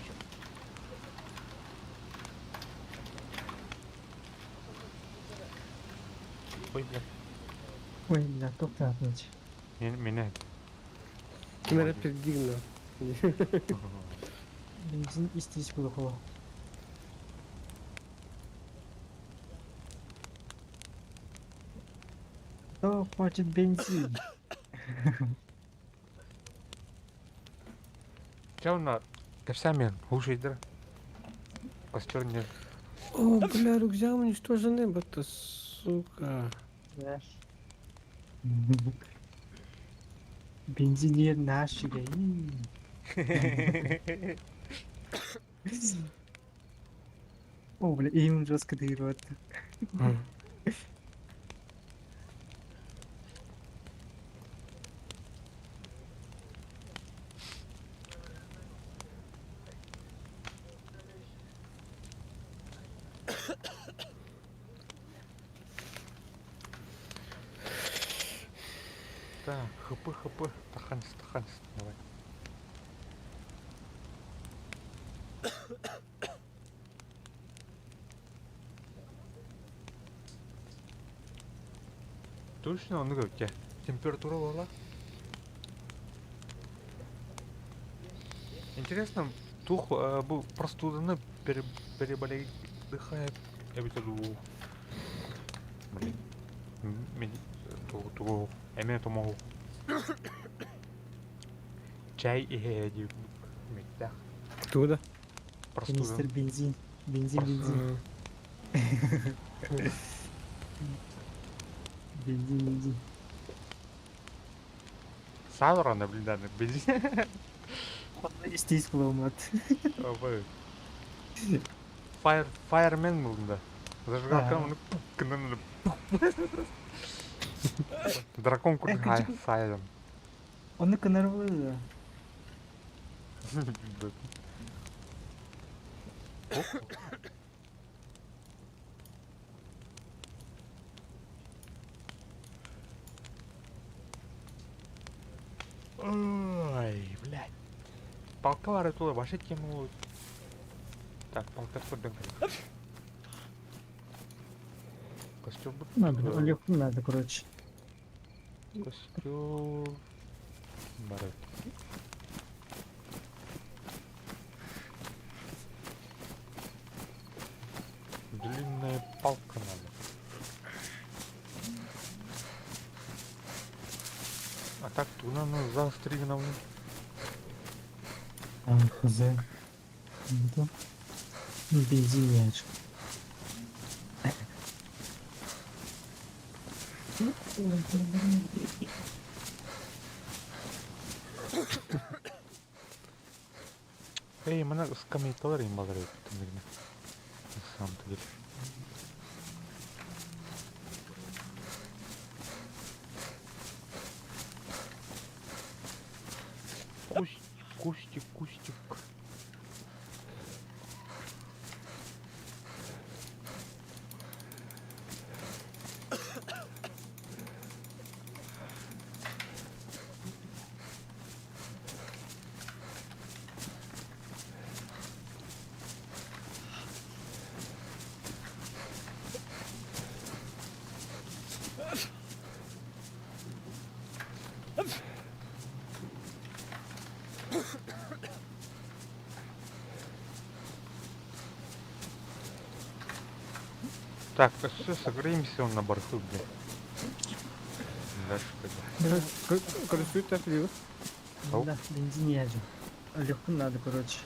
Ой, бля. Ой, бля, тоқтап önce. Меня. Кімері пердігна. Benzin isteyiş bulup ola. Çok хочет бензин. Явно костями глушидер. Костер нет. О, бля, рюкзак уничтоженный, бата, сука. Ver. Benzin yerine her şey değil. О, бля, им жестко доигрывает. Так, хп. Таханс. Давай. Точно onu gök ya. Температура была. Интересно, тух был простуданы переболеть, дыхает. Я бы думал, блин, эме то могу. Чай и эди, да. Кто-то? Мистер Бензин. Бензин. Бензин. Савра наблюдали, бензин. Естественно, алмат. Fireman мында. Зажигалканы кынын. Дракон кургай сайдан. Оны кынар болды. Ой, блядь. Палка бар туда, ваша тема. Так, палка курдым. Костюм. Надо, легко надо, короче. Костюм. Барет. Длинная палка надо. А так туда на заостригнул. Хз. Бензин яч. Эй, mana скамейталар им багырып түмегне. На самом-то деле. Кустик. Так, все, согреемся он на барху, блядь. Дальше пойдем. Користуй так ліво. Да, бензин яч. Легко надо, короче.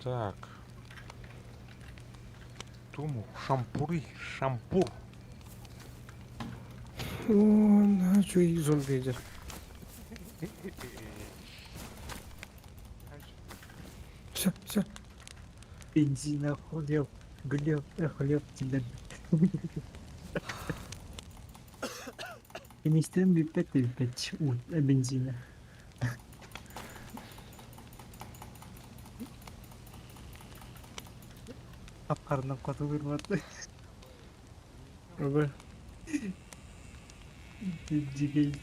Так. Туму, шампур. О, на, чё и зомби идет. Все. Бензина хлеб тебе. Министрим бипет бензина. Апарнап катылыр барды. Оба. Жигейт.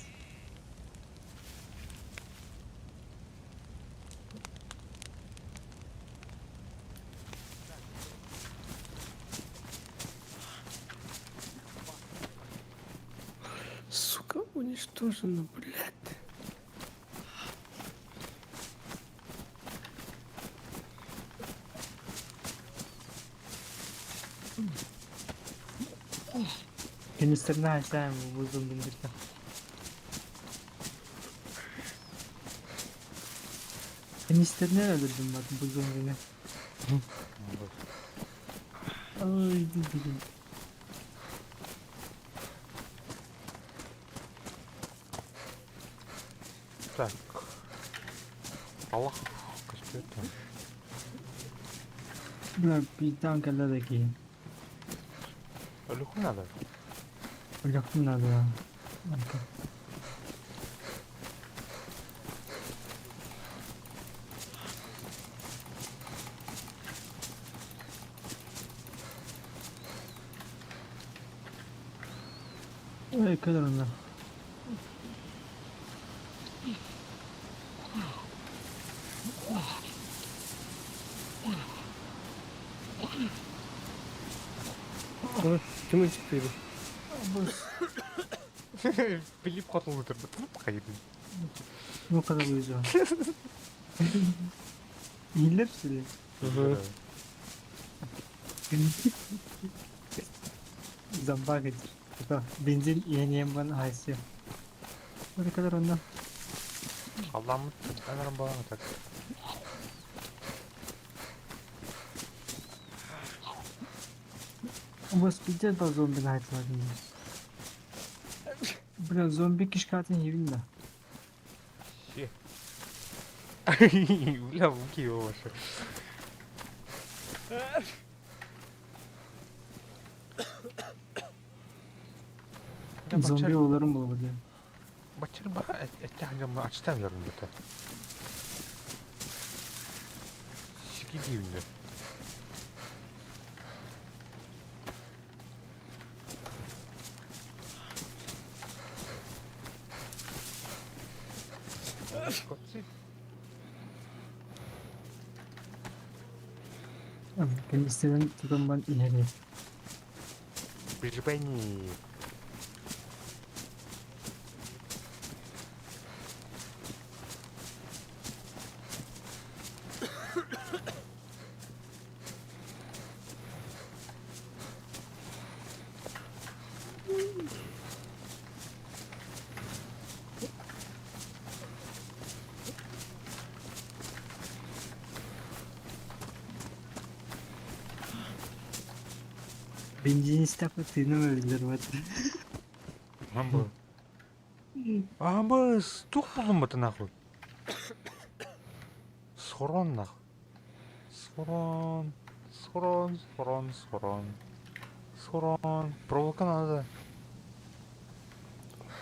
Сука, уничтожено, блядь. Министрна айтайын бұзым біндірді. Министрне öldürdüm bak bu zombini. Ay dedim. Так. Аллах, каспета. Buna bir tane kala da ki. Легко надо. Lüksüm надо ya. Ой, kadar onlar. Кім çıktıydı? Филипп қатыл өтірді. Қайырды. Bu kadar uyuyacağım. İyiler seni. Zambak edir. Bak, benzin yeniyem bana haysiye. Ne kadar ondan. Allah'ım ben bağına tak. Ama spidler bazı zombinin hayatına dinliyoruz. Biraz zombi kişi katilin yerinde. Şey. Бля, муки его ваши. Zombi oğullarım bulamadı. Бачыр бара этте хангамны ачтан бердим бете. Шики деймди. Kendisinden tutan ben ileri. Прижипани. Benzin istapla tığını öldüler var. Амбы. Амбы, стук булдым быты нахуй. Схорон нахуй. Схорон. Схорон, схорон, схорон. Схорон. Проволока надо.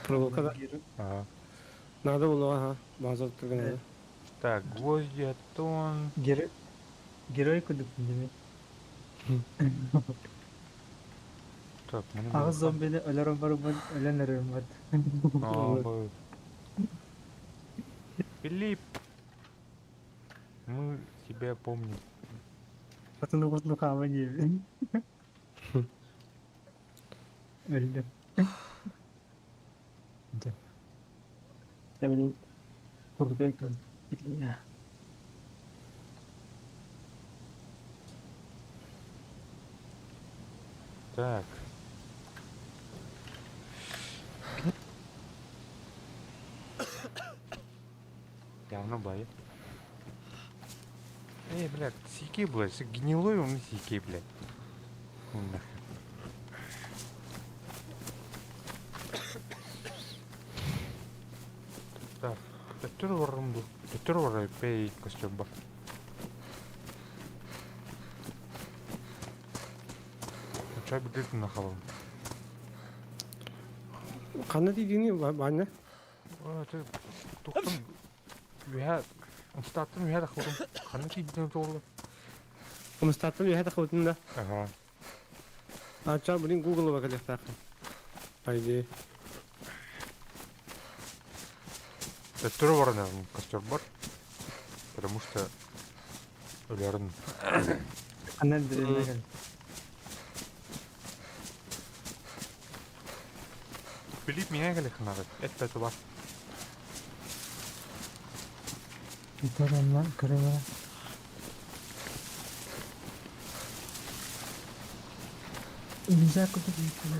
Проволока да? Ага. Надо было, ага. Мазок только надо. Так, гвозди, тон. Герой кудuk demek. Так, Ağız zombili ölerim var, ölenlerim var. Амбы. Филипп. Мы тебя помним. Atını kurtlu kahve gibi. Öldü. Ya benim kurduk ekran. Ya. Так. Явно бай. Блядь, сики, блядь, все гнилой он сики, блядь. Ну, нахер. Так, tötür var pey kostüm bak. Uçağı bildirdin nakalım. Kanat yediğini var ne? Toktun. Üye, ustattım üye de kaldım. Kanı ki bildiğin doğru. Umustatlı bir hata kavutun da. Aha. Açar bunu Google'a bakacak takım. Haydi. Tötür var ne kostüm var. Потому что ölürün. Annen direğine gel. Filip mine gel kınadı. Et peti var. Gitar onlar kırığa. İmza kutu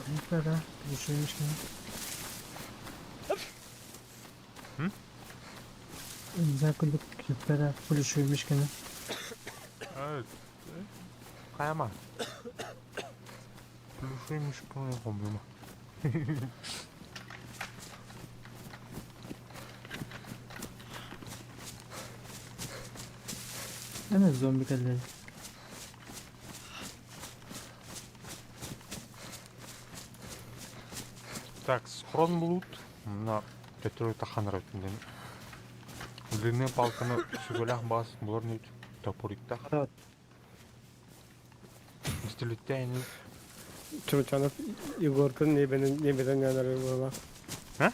büyüklere düşürmüş gibi. Hı? İmza kutu büyüklere düşürmüş gibi. Evet. Kayama. Plüşüymüş bunu yapamıyorum. Hemen zombi kalıyor. Так, схрон блуд. На петрой тахан ретінде. Длинный палканы сүгелях бас, бұлар не топорикта. Истелеттейін. Çocuklar Igor'tan ne beden yanarı bıhılak. Ha?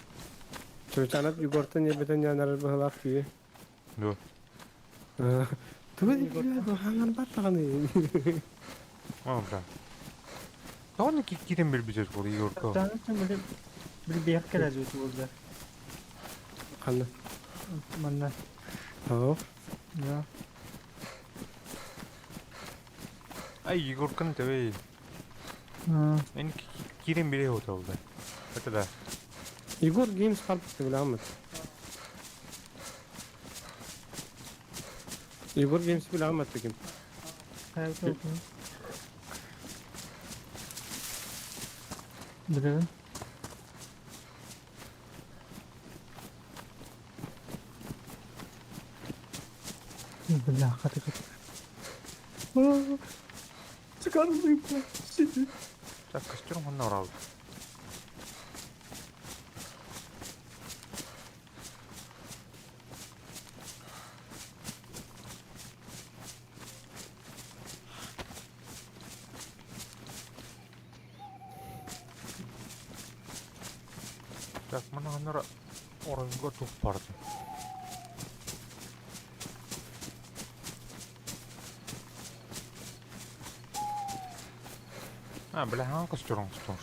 Çocuklar Igor'tan ne beden yanarı bıhılak diye. Dur. Tuba di biliyor, hangar battağını. Oldu. Sonra girin bir bize soru Yorko. Tanrıçım böyle bir yak gelecek burada. Kandı. Bana. Tamam. Ya. Ay Yorko'nun tabi. En girin biri oldu oldu. Hadi da. Igor Games kalptı bile Ahmet. Igor Games bile Ahmet kim? Evet oldu. Bilelim. Billah hadi hadi. Çıkarmayayım ben. Şimdi. Так, костюм он орал. Так, mana hanara orang gua tuh party. Бля, костюм что?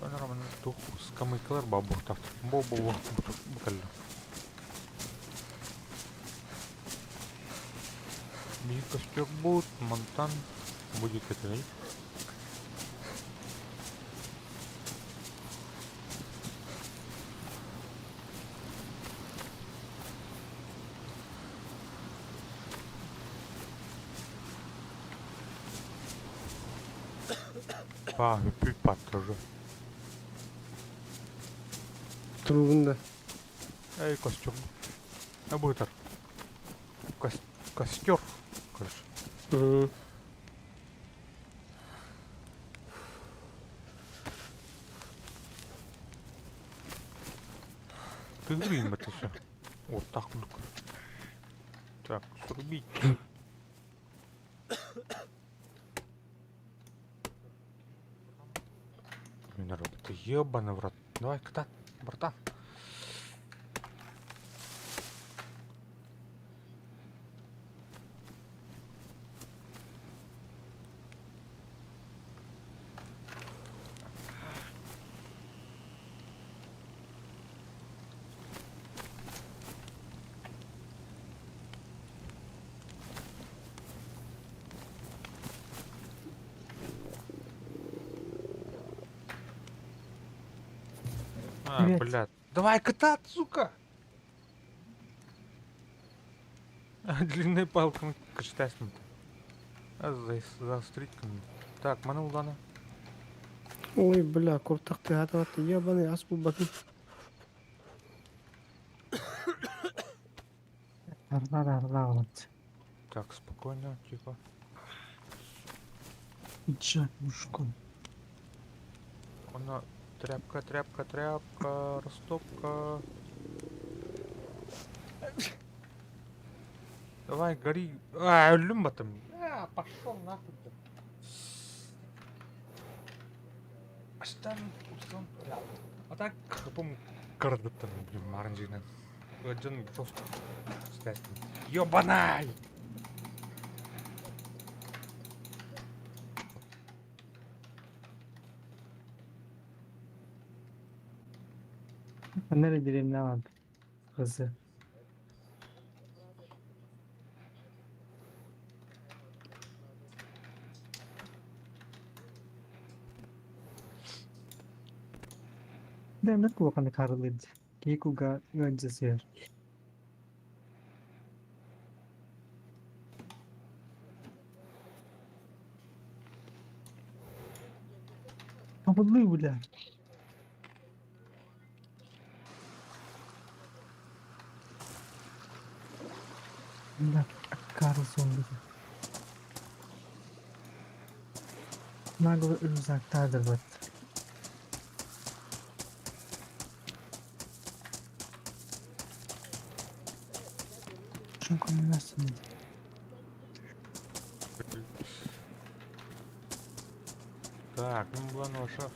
Нормально, тух, скамейкалар бабу, так, бобу, букально. Биг костюм будет, Монтан будет это, right? Hüpü patladı. Trubunda. Ey kostüm. Ne bu kadar? Kostür. Hı. Ты грин это все. Вот так вот. Так, срубить. Народ, ты ебаный в рот. Давай, катать, братан. Привет. Блядь. Давай катать, сука! Длинной палкой качать надо. Заострить. Так, мана улана. Ой, бля, куртак ты готов, ты ебаный, аспу bakayım. Вот. Так, спокойно, тихо. Чак, мушку. Она тряпка, тряпка, тряпка, растопка. Давай, гори. Люмба там. Пошел нахуй. Аштан, устан. А так, капом кардатан, блин, маранжина. Джон просто. Ёбанай! Nereye gireyim ne vardı? Hızlı. Demek ki bakanı karılıydı. Kikuga öncesi yer. Kabullu bile. Allah kahretsin bizi. Nago uzaktadır bak. Так, ну ладно, ошо.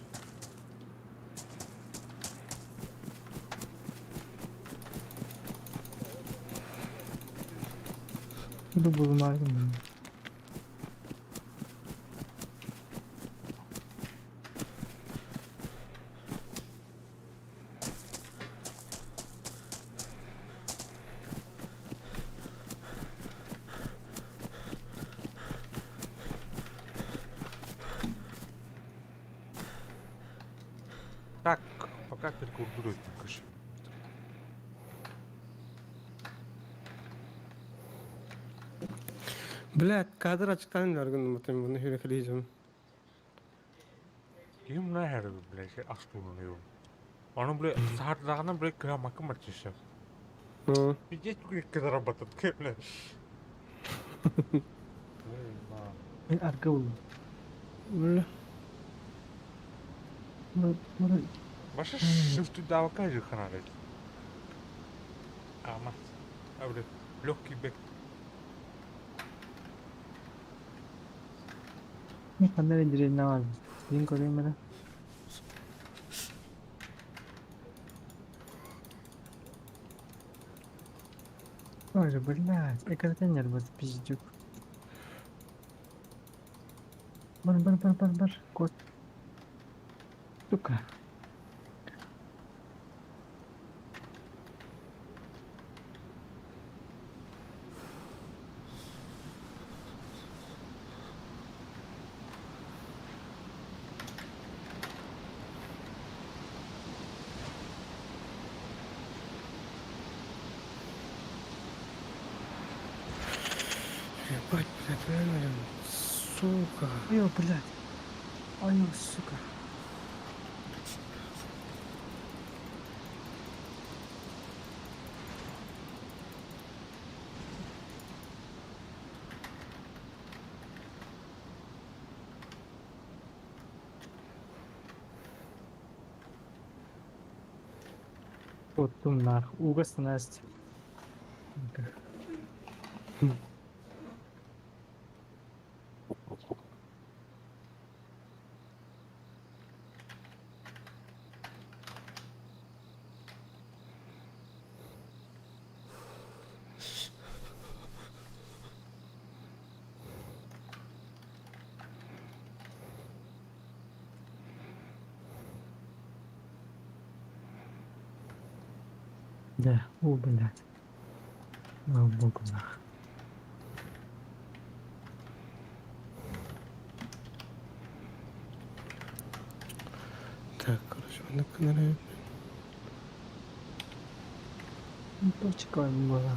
Буду bulunardым. Так, пока перекурдурует, конечно. Блядь, кадр açıktan vergin mutluyum bunu hüle kılıyacağım. Юм нахер, блядь, астуну его. Он, блядь, сахар загана, блядь, кая макам артиша. Пиздец, блядь, когда работает, блядь. Arka buldum. Öyle. Burası Ваша шифты дава кажи ханарет. Ама, блядь, легкий бег. ne kadar indirimli var. Link koyayım bana. Ой, блядь, экранер вот пиздюк. Бар, кот. Сука. Ебать, блядь, реально, сука. Ай, блядь. Ай, сука. Вот тут нах. Угас Настя. Да, блядь. Ну, богу нах. Так, короче, на канале. Ну, почекаємо, була.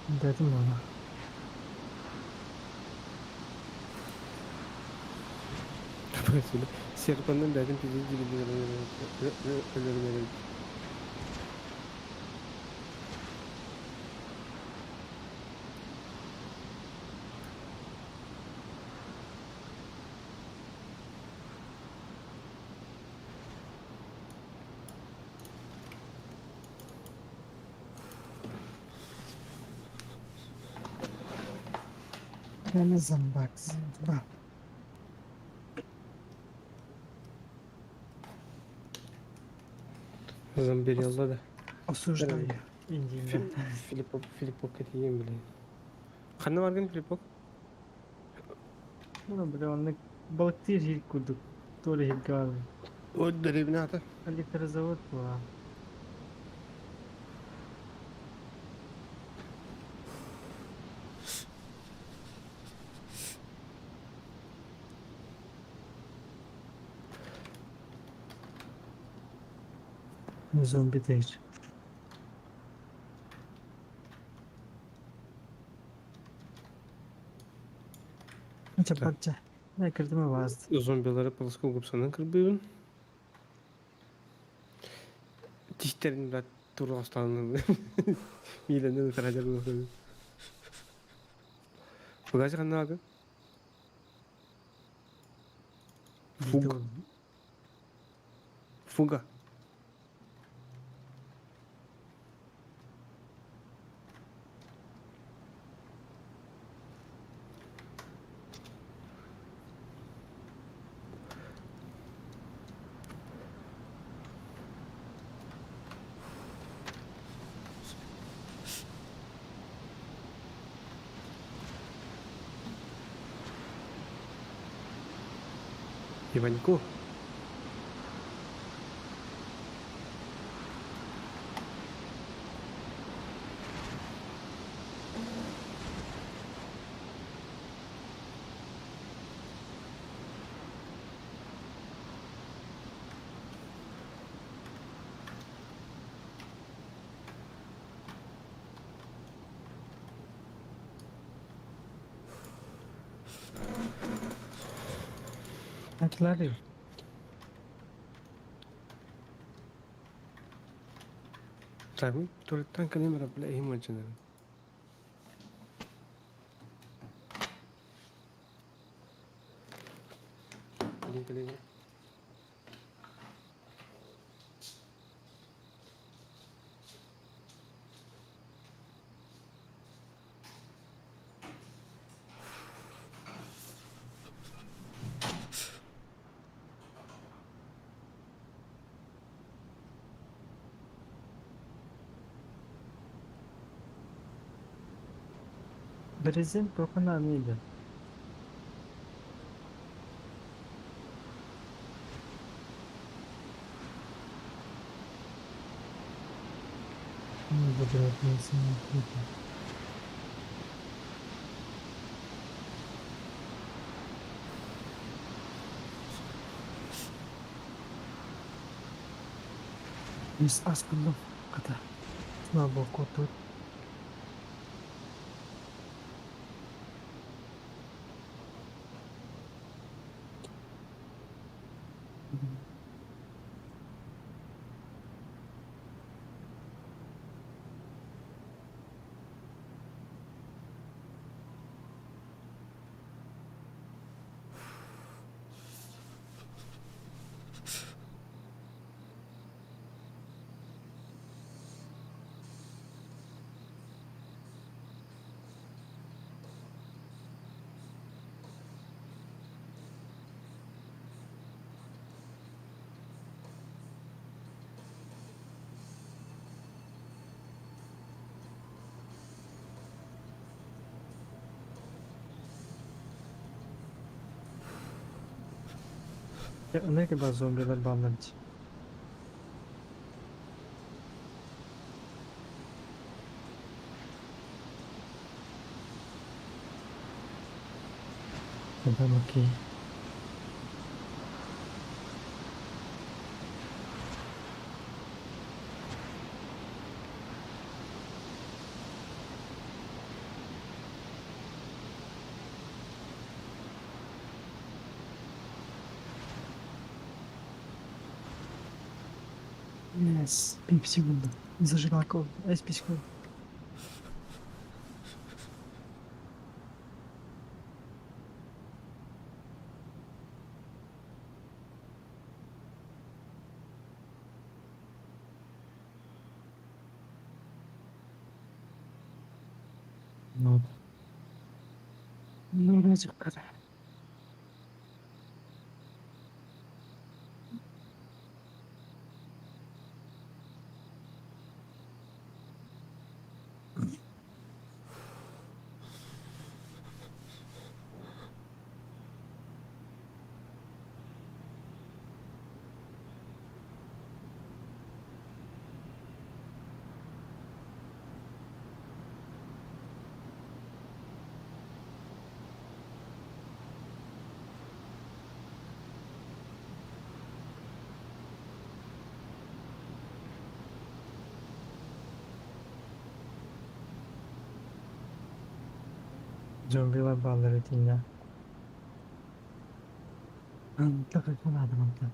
Де ти була? Böyle Serkan'dan dedim bizi gibi. Yani zambak. Zambir yolladı. Осуждаю. Индия. Filipok edeyim bile. Kanı var gın Filipok? Ну, бля, он балактир хилькуду. То ли хилькавы. O derevine ata. Электрозавод была. Зомби тейдж. Çapakça. Ne kırdım vazdı. Zombileri palaska kupsanın kırbıyın. Dişlerini de turu hastanın. Midenden ısıracak olsun. Bagajı kanına bakın. Fuga. Fuga. Иваньку. Atları. Sabi, tulitan kani marabla mo dyan. Kaling. Brezin dokuna mıydı? Bu da Brezin. Biz aslında kadar. Слабо коту. Ya ne kadar zombiler bağlandı. Tamam okey. Yes, секунду. Зажигалку. Спичку. Ну. Ну, разик кара. Zombiler bağları dinle. Так как надо, вам так.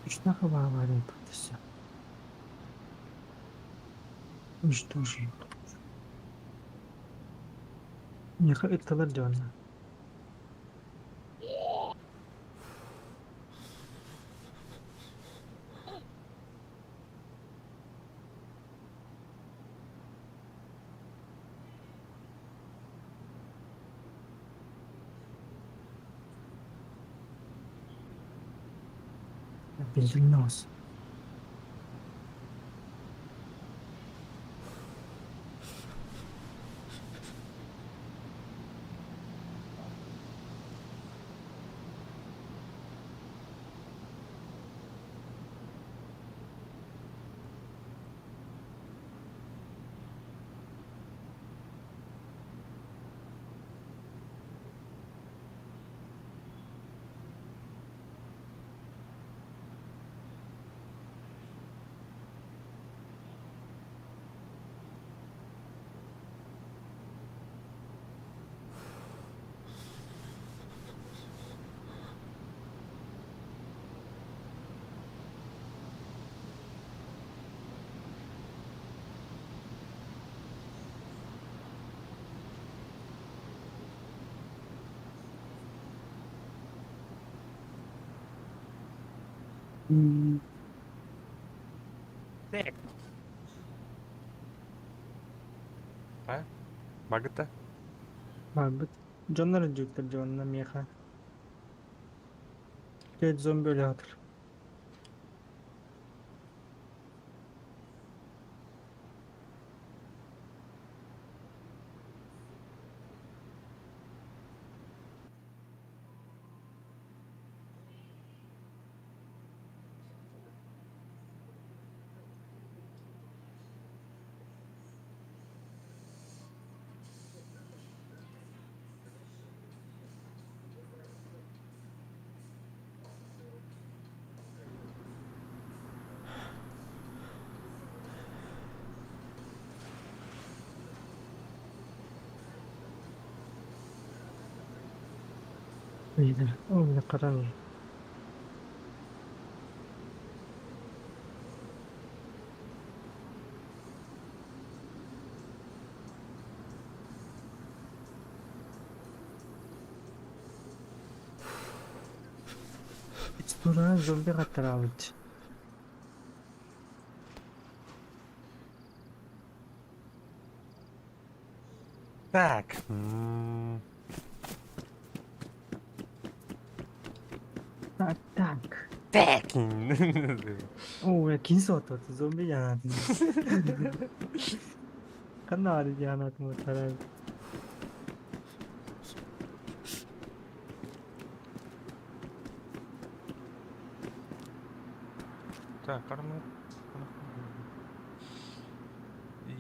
Üçüne kadar var yapıtısı. Üç тоже. Yaka ıttalar diyorlar. Bildin ne olsun? Tek. Ha? Bagıta. Abi, canları cüktür canına miyaka. Geç zombi öyle hatır. İyidir. O bile karar. Hiç durana zombi katar abi. Tak. Tak tak. Tak. Oo ya kin soto zombi ya. Kanari ya na tumo tarar. Так, карма. И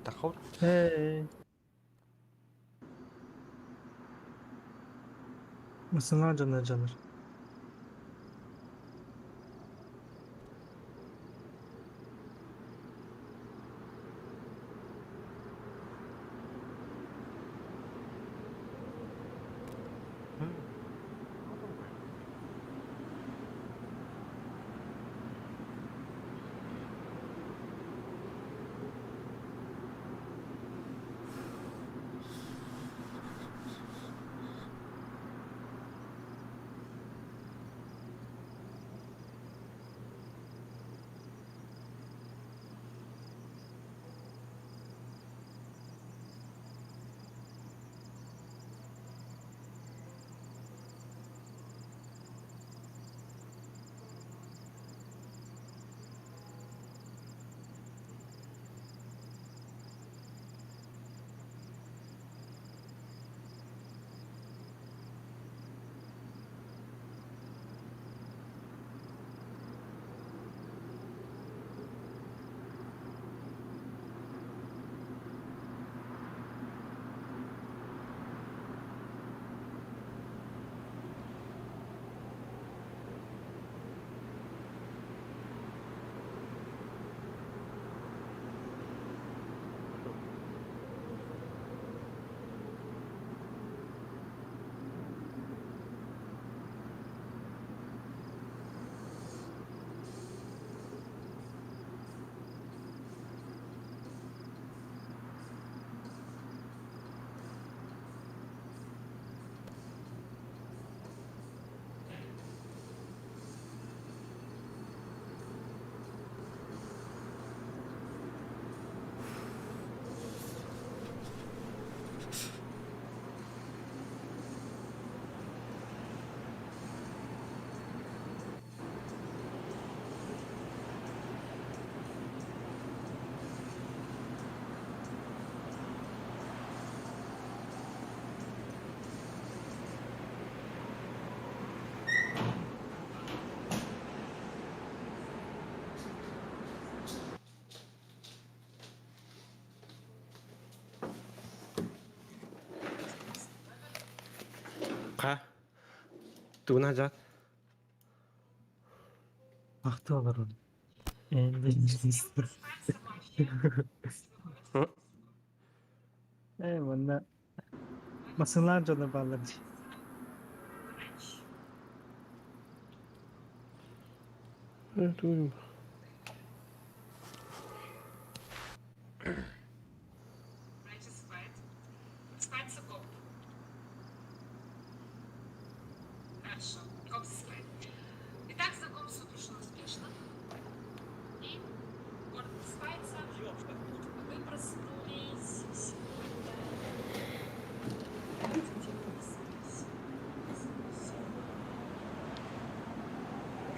тахор. Hey. Mısınlar canlar canlar. Tuğuna cat. Baktı olur onu. Bilmiyorsun. Bunda masınlarca da bağladı. Evet, uyum. Хорошо. Как спать? Итак, знакомство прошло успешно. И город просыпается. Вы проснулись сегодня. Где проснулись?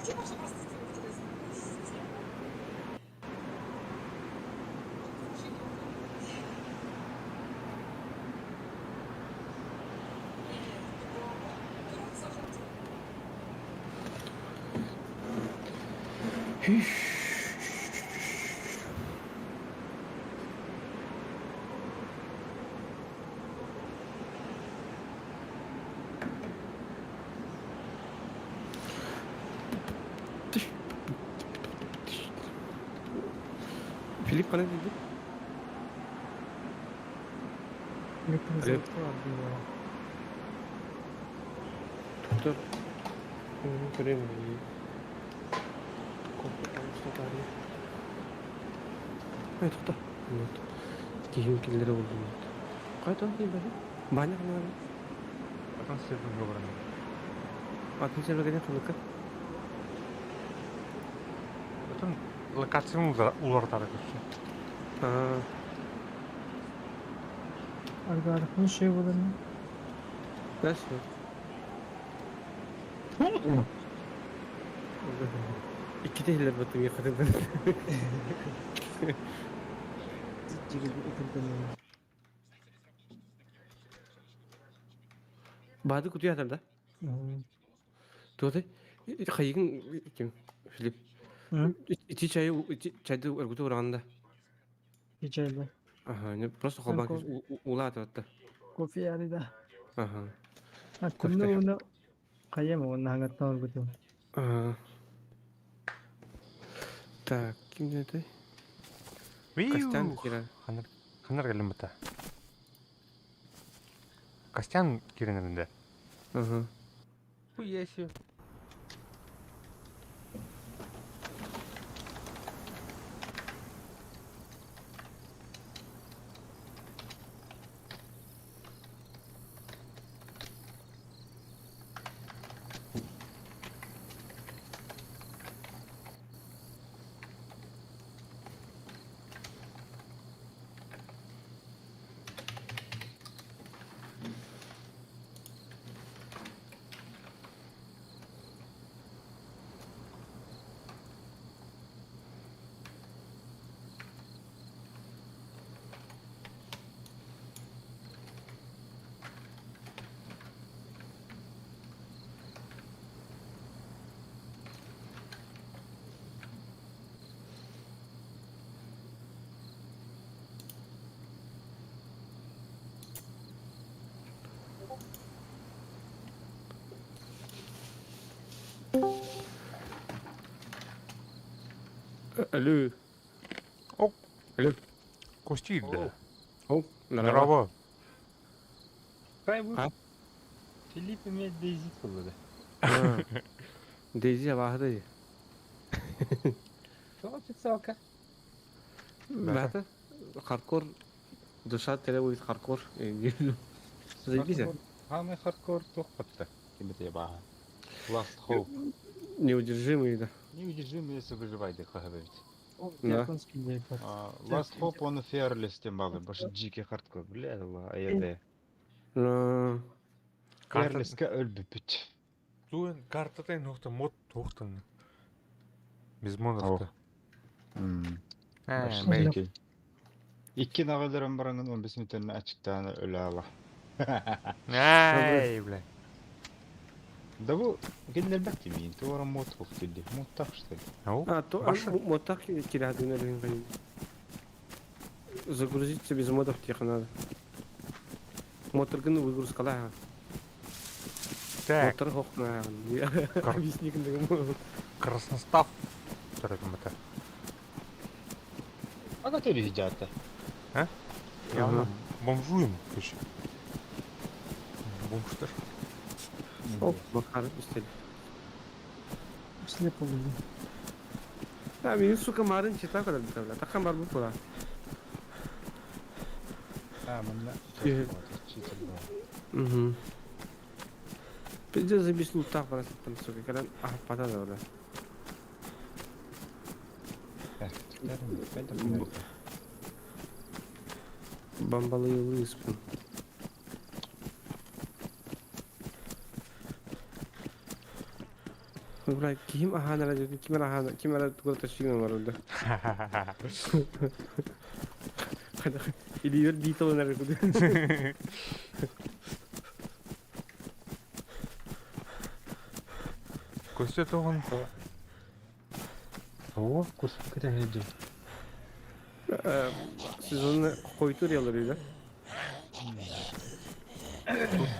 Где можно просто сделать интересно? Filip bana dedi. Hepiniz Evet. yoktu vardı ya. Dur. Göreyim mi? Komple kalmışta bari. Evet, tut. Evet. Kiyimkilleri buldum. Kayıt oldu böyle. Banyak mı var? Атын сервер жоқ барам. Atın serverine kılıkı. Атын локацияны улартады көрсün. Haa. Arka şey olur mu? Nasıl? İki değiller batım yakaladı. Bazı kutuyu atar da. Tuğda. Kayıkın kim? Filip. İçi çayda örgütü uğrağında. Hiç öyle. Aha, ne просто холбан ula atı. Kofi yani da. Aha. Aklımda onu kayama onu hangattan oldu. Aha. Так, kim dedi? Костян кира. Ханар келем бата. Костян киренеринде. Aha. Bu yesi. Alo. Оп. Alo. Костида. Оп. Здорово. Правильно. А? Филипп имеет Дейзи кылды. Дейзи вахды. Что официалка? Бата. Хардкор. Душа теле будет хардкор. Заебись. Самый хардкор тухпатта. Кимите баха. Last Hope. Неудержимый, да. Неудержимый, если выживает, хахабевич. Да. Last Hope он Fearless тем баллы, больше дикий хардкор. Бля, АЕД. Fearless'ка өлбүпүт. Туен картата нухта мод тухтан. Без модовта. Belki. İki nağılırım barangın 15 metrene açıktan öyle ala. Ай, бля. Да вы генербак имеет, то вора мод хуфтили. Мод так что ли? А, то мод так кирады на рынке. Загрузиться без модов тихо надо. Моторганы выгрузка да. Так, Мотор хохна. Объясни кіндігім. красностав. Тұратын бұта. Ага, ты ребята. Яғына бомжуем, көші. Бомжтар. Оп, бақар үстел. Слепо буду. Ha, benim su kamarın çita kadar bir tabla. Takkan var bu kula. Mhm. Придется без лута просто там, сука, когда... пата да, да. Бомбалы yolu ispin. Bırak kim ahana radyo kim ara tukul taşıyın var orada. Hadi gidiyor dito nerede kudu. Көсте тоғын. О, кусок кіреді. Siz onu koytur yalarıyla.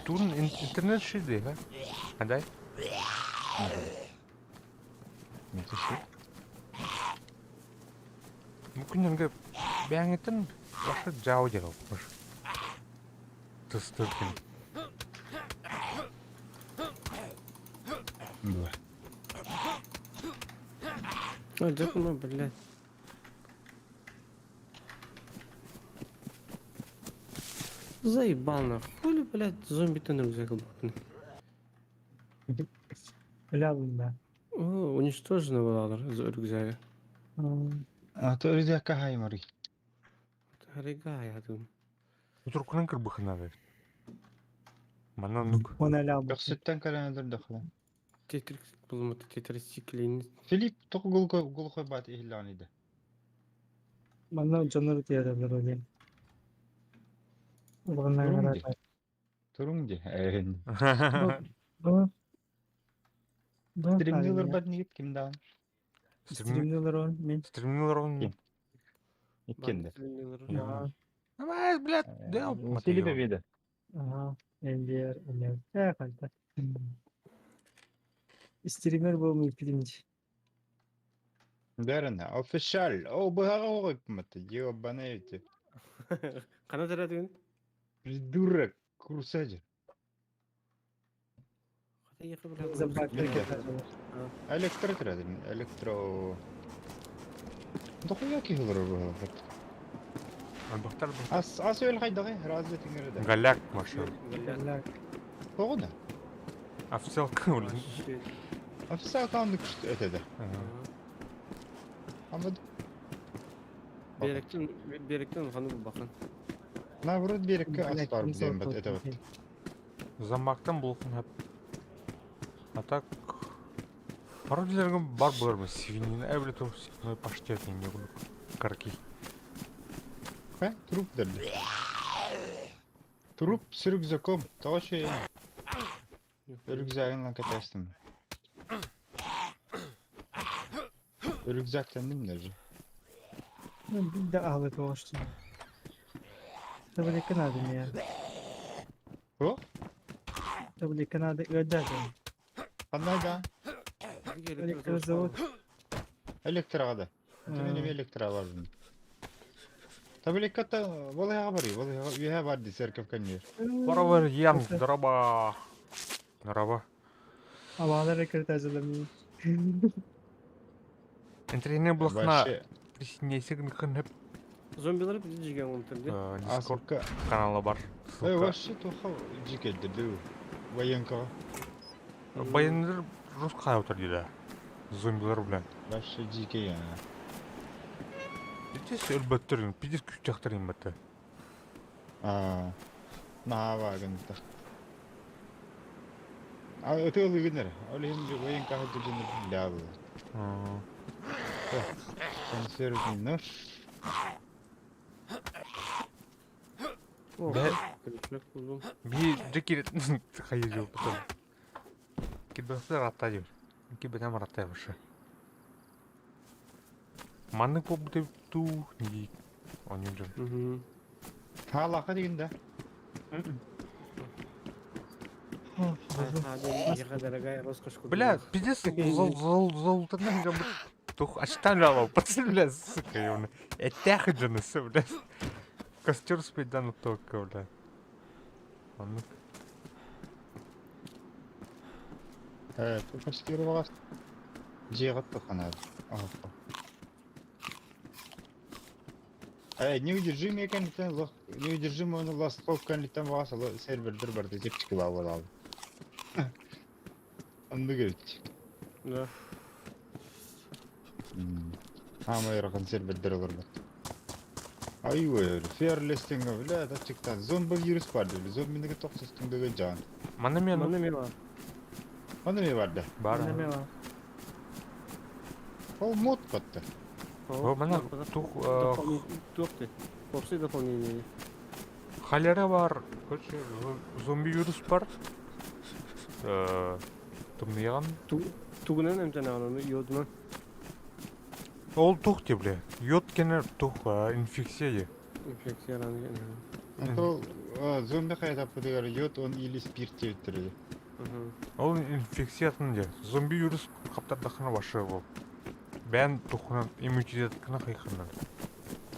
Турын интернет шиде, ха? Қандай? Мүмкін енді бәңетін башы жау жағы бұш. Тұстыркен. Acaba mı böyle? Заебал нахуй. Хули, блядь, зомби ты на рюкзак обухнул. Ляблю, да. О, уничтожено было рюкзак. А то рюкзака хаймари. Харига, я думаю. Тұрқынан кірбіқі надо. Мана нүк. Ona ляблю. Бақсеттен кәрәнедір дұқылы. Тетрисиклейін. Филипп, тоқ гулқой бат ихлан еді. Bana canları diyorlar öyle. Bana Turun kadar. Turun de. Әйін. Bu. Стримнилер бат ниет кімді? Стримлер он. Мен. Стримнилер он. Иккенді. Ama блядь, да, Филиппе беді. Aha. Ender. Ya kalta. Streamer bu mülkülünç. Бәріні, офишал. О, бұғаға оғай кімді. Ебаны еті. Қана тарадың? Придурок. Курсаджы. Электро тірадың. Электро... Дұқыға кейлер бұға. Андықтар бұл. Ас өл қайдағы, разы теңгерді. Галяк машин. Оғы да. Официал кәулін. Официал кауынды күшті өтеді. Anladım. Беректен ғаны бұл бақын. Наоборот, берекке ас бар білем бәт өте бәт. Замақтан бұлқын әп. А так... Парадилерген бар бұлармы? Свинин әбілі тұрып свиной паштет не бұлы. Карки. Ха? Труп дәрді. Труп с рюкзаком. Того ще є. Рюкзагын катастым. Рюкзак тәндім даже. Bir de ağlık oluştu. Tabii kanadım ya. О? Tabii kanadı öder. Қандай да? Электрозавод. Электраға да. Төменем электра бар. Табликатта волайға бар. Волайға бар дей сәркіп кәнер. Барабар ям, драба. Драба. Havalar rekord hazırlamıyor. Интернет бұлқына присінесігін күніп. Зомбилар бізді жеген оны түрде. Дискорд каналы бар. Ой, вообще тұқа жекелді дөу. Военкаға. Баяндар русқа отыр дейді. Зомбилар білән. Вообще жеке яна. Жетес өлбәттірін, пидес күштіқтірін бәтті. Наға гынды. Өте олы гыныр. Олы енді военкаға жүргенді білябы. Консервный нож. Би жекерет қайы жол бұтым. Кедбәсі ратта жер. Кедбәтем ратта башы. Манның по бұты ту не дейік. Онын жын. Талақа дегенде. Бля, пиздец, золотадан жабы. Тух, ачтан жабы, пацан, бля, сука, ёбаный. Этяхы жанысы, бля. Костер спидан только, бля. Ладно. Тут почти рвалась. Жиғатты қанады. Неудержимый екендіктен, неудержимый оны ласт қойып бағасы серверлер барды жепчікі лауы алды. Анды көрді. Да. Амайраған серверлер олар барды. Айуы, ферлестіңі, бля, тачықтан. Зомба вирус барды, зомбинігі тоқсыстыңдығы жан. Манымен бар. Манымен барды. Бар. Ол мод барды. О, мана тух Тоқты. Попсы дополнение. холера бар, короче, зомби вирус бар. Тумнияған. Тугынан әмтен ағаны, йодынан. Ол тух те, бля. Йод кені тух инфекция. Инфекция раны. Ол зомби қайта бұдығар йод, он или спирт те өттірді. Ол инфекциятын де. Зомби вирус қаптардақына башы бол. Бән тухынан иммунитет кына қайқынан.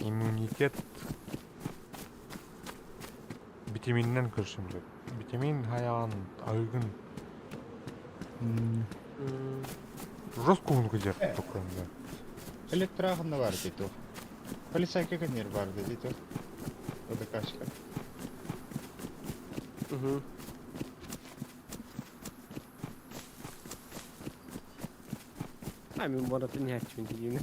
Иммунитет витаминнен көрсем де. Витамин хаян, айгын. Жосткуын көдер тұқырында. Электрағында бар дейді. Полисайка көнер бар дейді. Ода кашка. Мен бараты не әтчімін дейін.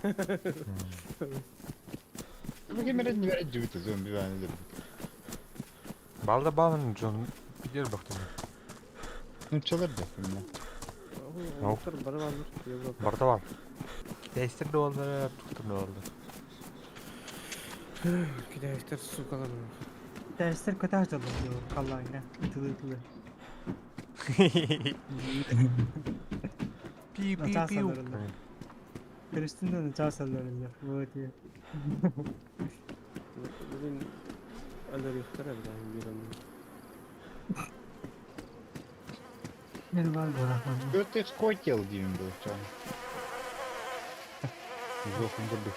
Бұге мерен не берет жүгіті зомби бәні деп. Балда балын жон бидер бақтыны. Нүпчалар да күнне. Барда бар. Китайстер де олды, тұқтыр да олды. Китайстер сукалар. Китайстер көтәр жолы қаллайына. Үтілі. Пиу-пиу-пиу. Кристин de çağsallarında. Bu diye. Bugün alır yukarı bir anı. Ne var bu rahman? Что ты хотел, Дим, был чан? Зохом буду.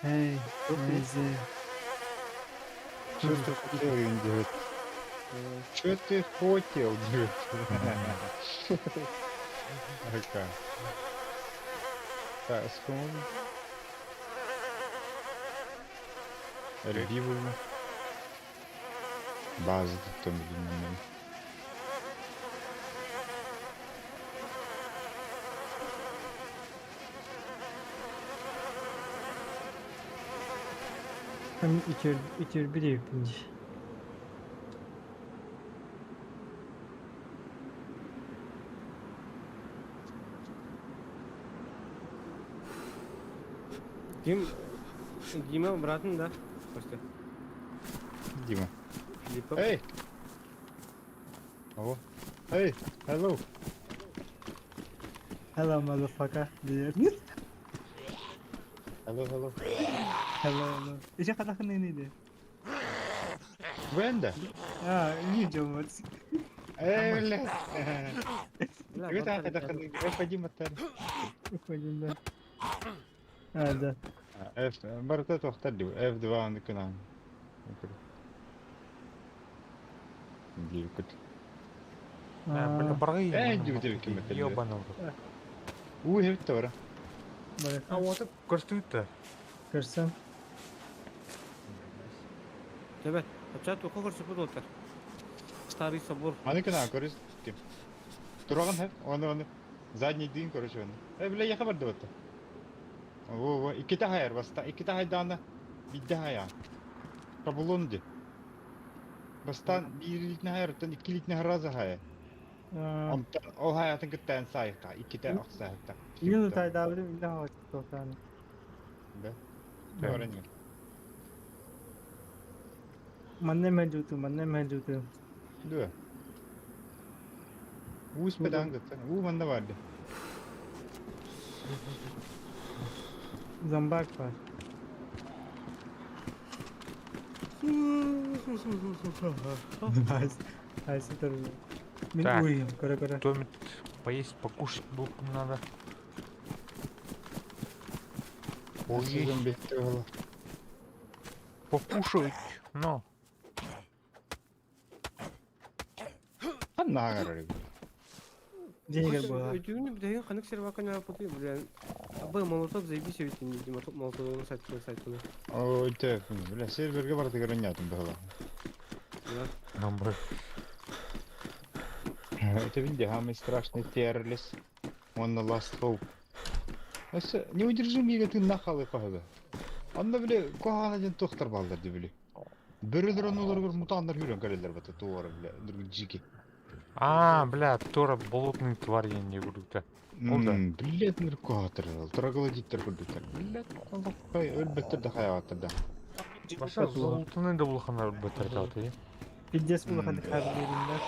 Hey, neyse. Что ты хотел, им делать? Что ты хотел, делать? Ага. Так, сколько? Ревиву. База там где-то. Hem içer bir yapınca. Дима обратно, да? Костя. Дима. Филиппа. Эй! Алло. Эй, hello. Hello motherfucker diyor. Hello. Hello. İşe kadar neydi? Ben de. Ha, iyi Cumhuriyet. Öyle. Evet arkadaşlar, yapacağım hatta. Yapacağım ben. Hadi. Barda toxtar diyor. Evde var andı kınan. Diyor kut. Bargı diyor ki mesela. Yobana oldu. Hep doğru. Böyle. Atıp көрсетті. Görsem. Evet. Açat oku kursu bu doktor. Старый собор. Аны кына көрөс ким? Турган хеп, оны задний дин көрөс оны. Бля, я хабар да отта. Во, иките хайр баста, иките хайданы бидде хая. Кабулунди. Бастан бирилитне хайртан икилитне раза хая. Амтан о хаятын кыттан сайка, иките аксайта. Yıl taydalı bir daha vakit tokanı. Да. Öğrenme. Manne mevcutu. Да. Ус педан гытсан. Manda vardı. Zambak var. Nice. Nice tabii. Мен Так. уйым, кара-кара. Томит поесть, покушать было надо. Ой, Sizin bitti valla. покушать, но. Hanna agar Денег было. Өтүүнү бдеген канык серваканы апыты, блин. Абы молоток заебись өйтін, молоток сайтыны. Ой, те, бля, серверге барды гранятым было. Номер. Это видите, самый страшный терлис. Он на last hope. Ese неудержимый ты нахалы пагда. Анда биле кохана один тохтар балдар ди биле. Бирилер онулар бир мутандар жүрөн келелер бата туары биле, жики. Бля, Тора болотный тварь я не буду. Блядь, бир кохатыр, траголодиттер күрдүктер. Блядь, Аллахай өлбөттөр да хаягаттыр да. Баша золотыны да булхана бетертаты. Пиздец было хады хабиринде.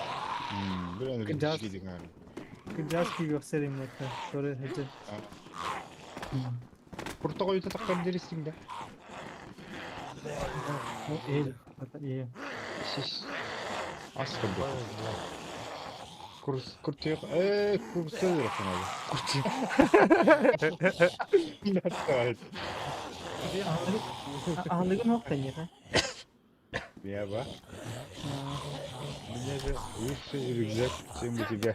Блядь, Кыджас. жики диган. Кыджас ки göstereyim hatta. Sonra hece. Kurta koyuta takkan derisin de. O iyi. Hatta iyi. Şiş. Az kaldı. Kurt yok. Kurt söylüyor sana abi. Kurt yok. Evet. Ağlıgın yok bence ha. Ya bak. Мне же лучше рюкзак, чем у тебя.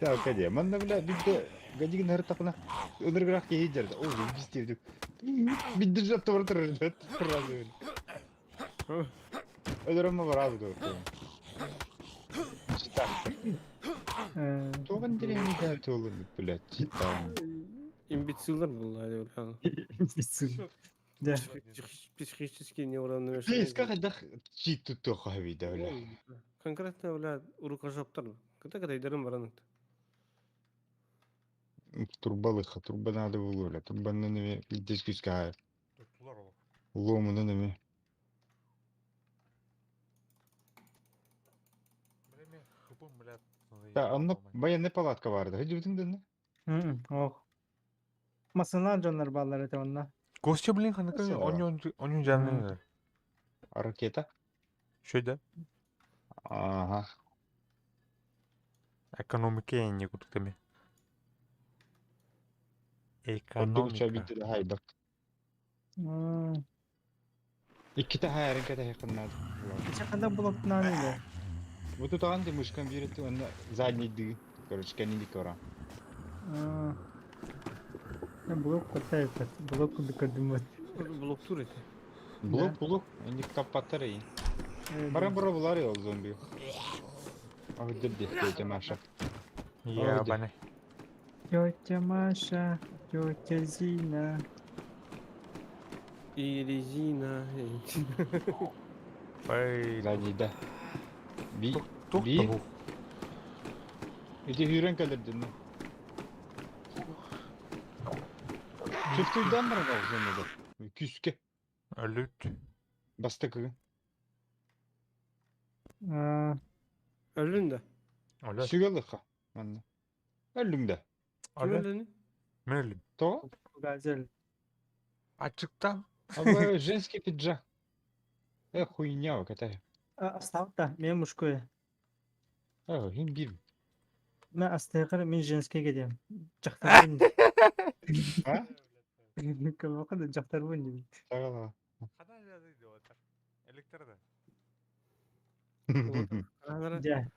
Так, кәде. Манда бля, бидде гадигин хәр тапына. Өндерграк кейдер. О, biz дивдик. Бидде жатты бар тұрыр. Разы. Ödürüm var abi doğru. Cidden. Doğan direğini de olur bля, cidden. Имбецилдар был, Имбецил. Да. Психически неуравновешенные. Блин, как да чит тут то хавида, бля. Конкретно, бля, рукожоптар. Когда идерим бараныкты. Турбалыха, турба надо было, бля. Турбаны неме биддес күскә. Ломыны неме. Ya anla bayan ne palatka vardı. Hadi bütün ne? Ох. Масынлар жандар балдар это онда. Костя, блин, ханакай, он жанны. А ракета? Şöyle. Ага. Ekonomike yenye kurduk demi. Oldukça Ekonomika. bitti de hay bak. İki de hayarın kadar yakınlar. Çakanda blok nanıydı. Вот тут анди мышкам берет, он задний ды. Короче, канили кора. Блок катает, блок кудыкадымат. Блок тур это. Блок, они капаттары. Бара-бара булар ya зомби. А где тетя Маша? Ябаны. Тетя Маша, тетя Зина. И резина. Ой. Задний да. Bir. Bu. İşte hüren kalırdın. Çiftlikten bana kalsın da. Küske. Ölüt. Bastık. Öldün de. Ölüt. Sügalık ha. Anne. Öldüm de. Kim öldü? Ben öldüm. То? Газель. Açıktan. Ama женский пиджак. Хуйня какая. Оставь-то, мне мужское. Хим bir. Ben astayakar, ben женский gideyim. Caktar bindi. Ha? Kama kadar caktar bindi. Sağ Kadar yazıydı o atar. Elektrada. Ya.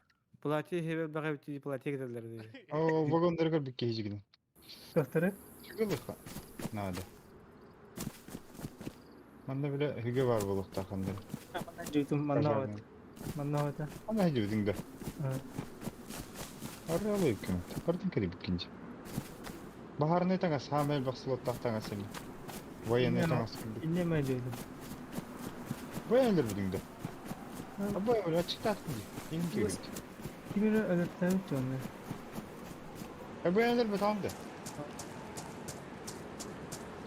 Платье хебе бага бити платье кетелер ди. O vagonları kır bir kehicik gidin. Doktoru? Sügalık ha. Nada. Manda bile hüge var balıkta kandır. Mandan jutum, mandan hot. Mandan hot. Ama hadi ödün de. Evet. Araya hükümet. Pardon kere bikinci. Bahar ne tangas hamel bakslot tahtanga seni. Vayan ne tangas kıldı. İnleme ediyordum. Vayanlar ödün de. Ama öyle açık tahtın diye. Benim gibi. Kimi öğretmen yok onlar. Vayanlar mı tamam da.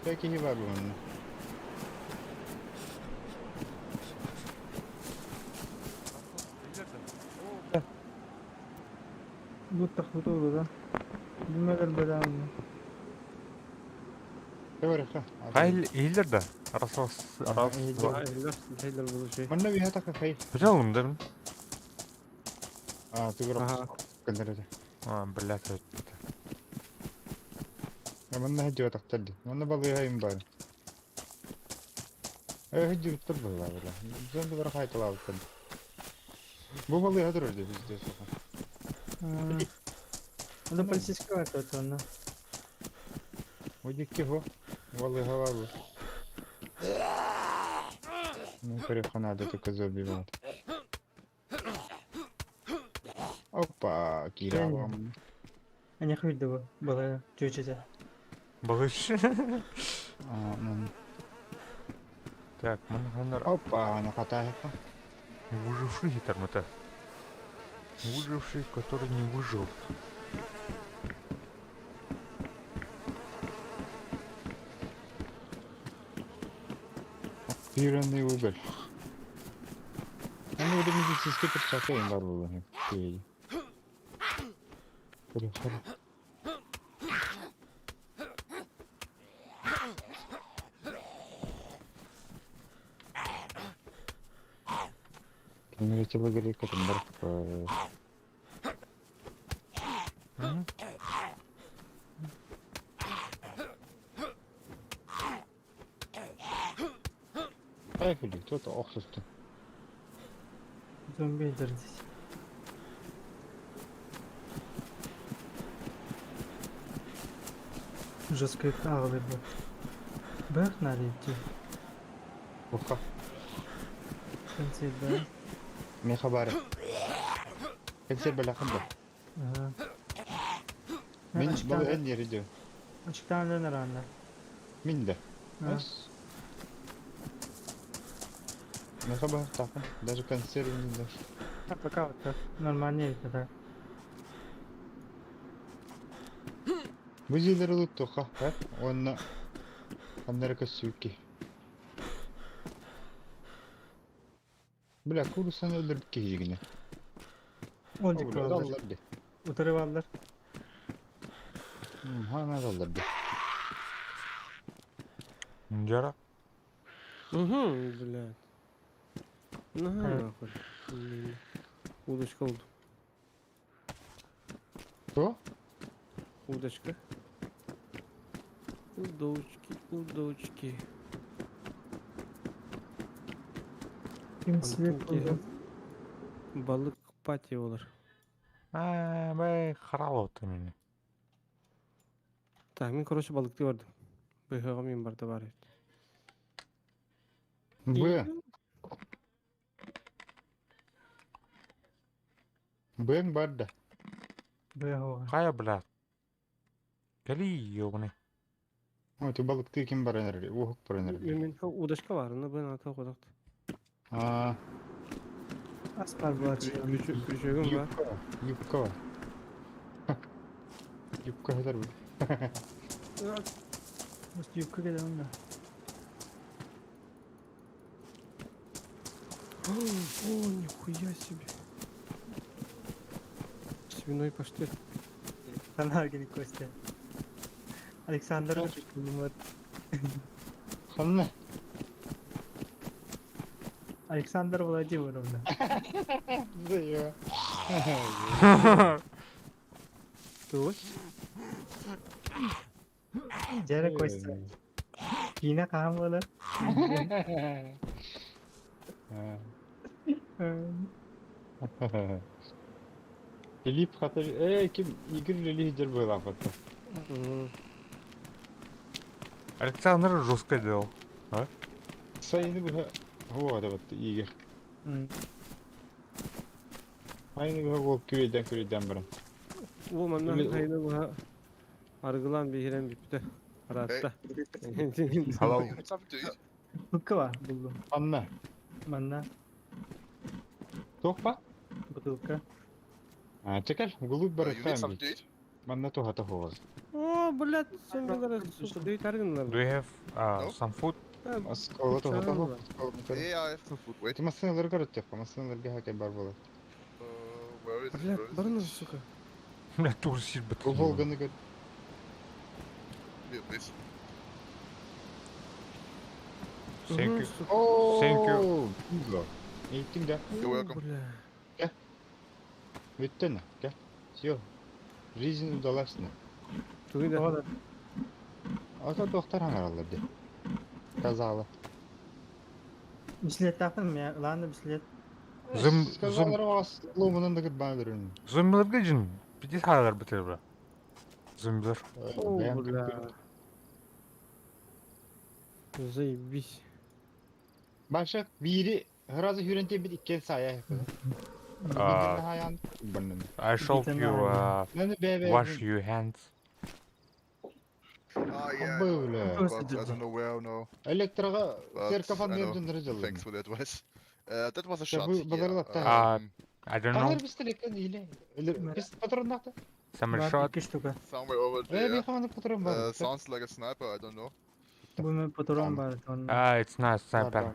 Belki iyi var bu onun. Bu takılı olur da. Bilmeler bedavı. Teorika. Hayır, iyiler de. Arası Şeyler bu şey. Manna bir hata kakayı. Biliyorum değil mi? Tıgırok. Gönderdi. Блядь, это. Manna hacı otak tadı. Manna balığı hayım bari. Hacı tuttu balığı böyle. Zombi var hayt olağı tadı. Bu balığı hadır öyle bizde sokan. O da полицейский var тут он. O dikki ho. Balığı hava bu. Ну, переханада только забивает. Опа, киралом. А не хуй его было чуть-чуть. Багыш. Так, Опа, на хатает. Выживший термота. Выживший, который не выжил. Пиренный уголь. Ну, это медицинский перчатки им воруют. Хорошо. Мне эти лагеря как там Поехали, кто-то охсусты. Зомби здесь. Жесткие кавы был. Бэх налейте. Уха. В конце, да. Мне хабары. Конце была хабар. Ага. Мен был энни ридю. Açıktan döner anne. Min de. Ha. Не хабар так. Даже консервы не дашь. Так, пока вот так. Нормальнее это. Бузилер лутту ха. Он Америка сюки. Бля, курсан öldürdük yine. Olacak oldu. Dallardı. Utarıvallar. Hana dallardı. Жара. Угу, блядь. Нахуй. Удочка oldu. Что? Удочка. Удочки. Kim свет oldu. Balık pati olur. Бай, харал ты меня. Так, мен короче balıklı gördüm. Bıyığa men barda var edi. Б. Бен барда. Кая, блядь. Кали, ёбаный. Ой, ты balıklı kim бар энерги? Ухук бар энерги. Men udочка var, onu ben ata koyduk. Aspar bu açıyor. Küçüğüm var. Юбка var. Юбка kadar bu. Может, юбка где он? О, нихуя себе. Свиной паштет. Канаргин Костя. Александр var. Hanne. Александр Владимировна. Да я. Dur. Jara Kostya. Yine kağım olur. Филипп хата. Kim Игорь лидер был апата. Александр жестко делал. А? Sayını bu. О, да вот Игорь. Aynı bu gol küreden bırak. O manna hayda bu argılan bir hirem bitti. Aratta. Halal. Hukka var buldum. Anna. Manna. Тохпа? Бутылка. Чекай, голубь барахтаем. Манна тоха тохова. О, блядь, sen ne kadar sustu değil targınlar. Do you have some food? Скола тоха тохова. Ты массынлар көрөттөк, массынлар бихакай бар болот. Блядь, барына сука. Бля, тоже сильно. Волганы көр. Thank you. Oh, Thank you. Bingo. Eğitim de. You're welcome. Bitti mi? Gel. Все. Жизнь удалась. Туйда. Oğlum, Ata doktor hanaralardı. Kazalı. bisiklet taktın mı ya? Ulan da bisiklet. Kazaları az. Lomunun da gitmeye duruyor. Zombilerga jin. Bir halar bitir bura. Zombiler. О, бля. Заебись. Başak biri hırazı hürente bir iki saya yapıyor. Aa. Bir hayan. I shall you Ben de bebe. wash your hands. Böyle. Просто But I don't know where now. Elektriğe But ser kafan I know. nereden rıcalı. Thanks for the advice. That was a Ya shot. bu badarı da Uh, I don't know. Kahır biz telekten ile. Biz patron nakta. Some Var shot. 2 штука. Somewhere over Bir there. kafanı patron var. Sounds like a sniper. I don't know. Bu patron var. Onun. It's not sniper.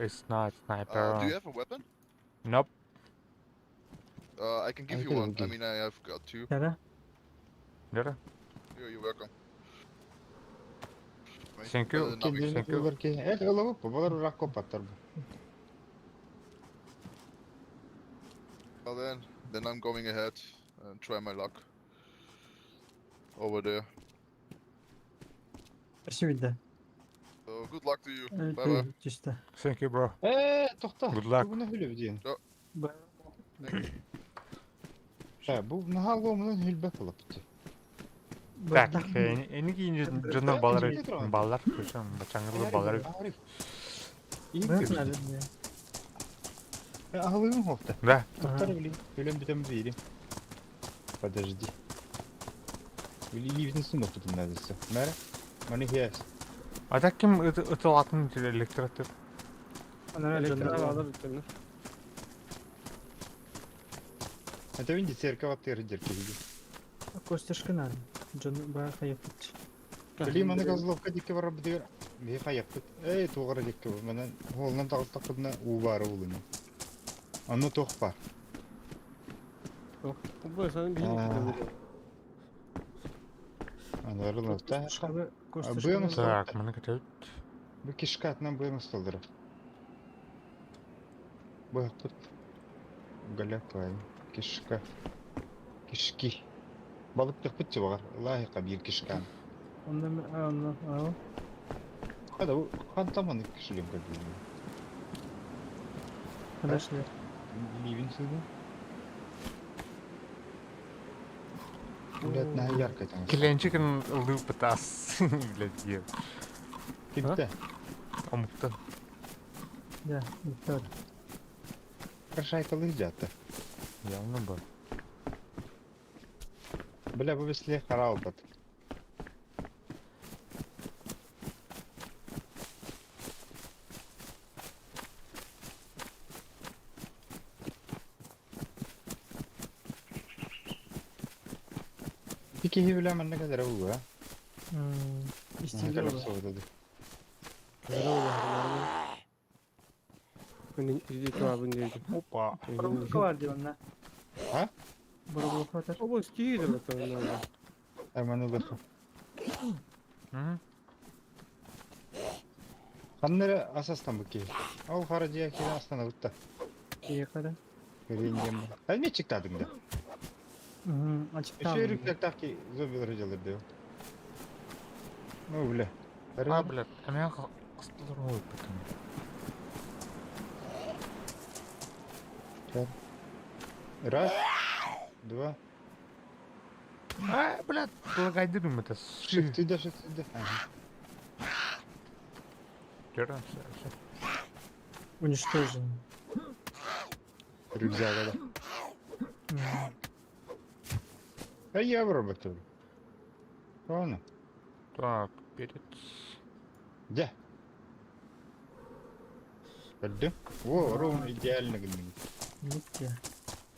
It's not Do you sniper. have a weapon? Nope. I can give I you can one. I give. mean, I have got two. Nere? Nere? You're welcome. Thank you. Kendini Thank you. kılır ki. Evet ılığı bu. Balar rak kopattır bu. Well then I'm going ahead and try my luck over there. Şimdi. So good luck to you. Evet, Bye bye. evet, işte. Thank you, bro. Tohta. Good luck. Bu ne hülü bir diyen. Bu- Bu ne hal olmadan hülbek olup bitti. Так, bu- eni kiyince canlar ballar koşan çangırlı ballar. İyi Ben bir şey. nerede ya? Ağlığın hofta. Да. Tohtar bileyim. Ölüm bitem vereyim. Подожди. Или ливен сумма тут надо все. Мэра? Мани хияс. Adak kim ıtılatın elektrik. Onlara Elektrik canlar aldı var. bitirdi. Это видите, церковь от терки. Костяшка надо. Canı bayağı kayıp. Bileyim onu gazlovka dikki var bu diyor. Bir kayıp. Ey tuğra dikki var. Bana holundan tağız takıdına uğbarı oğlunu. Onu toh var. Bu sana bir Anları lafta. Kostяшка. Быймы Так, мені кетет. Bu kişi katından bıймы stolları. Bu hakut. Galakay. Kişka. Kişki. Balık tıkpıtçı var. Layıka bir kişkan. Ondan al. Hadi bu kantamanı kişiliğim kadar. Arkadaşlar. Ливень сюда. Блядь, на ярко там. Kilençikin ıldığı pıtas. Bilediğim. Kimde? Amuktan. Ya, bitti. Прошайкал идет. Явно был. Бля, вы если харал бат. Peki hivle ne kadar bu ha? Ne İsteyeceğim kadar onu. soğudu. Hani iki abin dedim. Hoppa. Barbuka var diyor onlar. Ha? Barbuka var. O bu skiydi bakalım orada. Hemen bakın. Hı. Kanları asastan bakayım. Al haracıya ki aslan avutta. İyi kadar. Göreyim bu. Hadi mi çıktı adında? Açık Şu yürükler tak ki zombiler hocalar diyor. Ne öyle? А, блядь, а меня кыстылар ой потом. Раз, два. А, блядь, благодарим это. Шифты да, шифты да. Все. Уничтожен. Рюкзак, да. А я выработал. Ладно. Так, перец. Где? Пойдем. О, ровно идеально гнили. Bitti.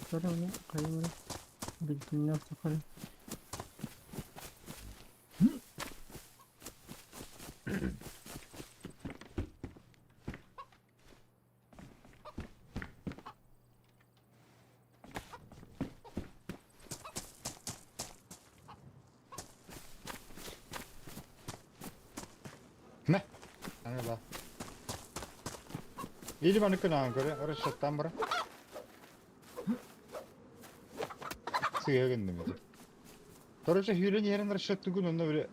Sonra onu kaybolur. Bildiğinden sonra. Ne? Hani bak. İyi bana kınan göre arışattan bırak. Suya gönderdim dedi. Doğruca hülen yerin arışattı gün onunla böyle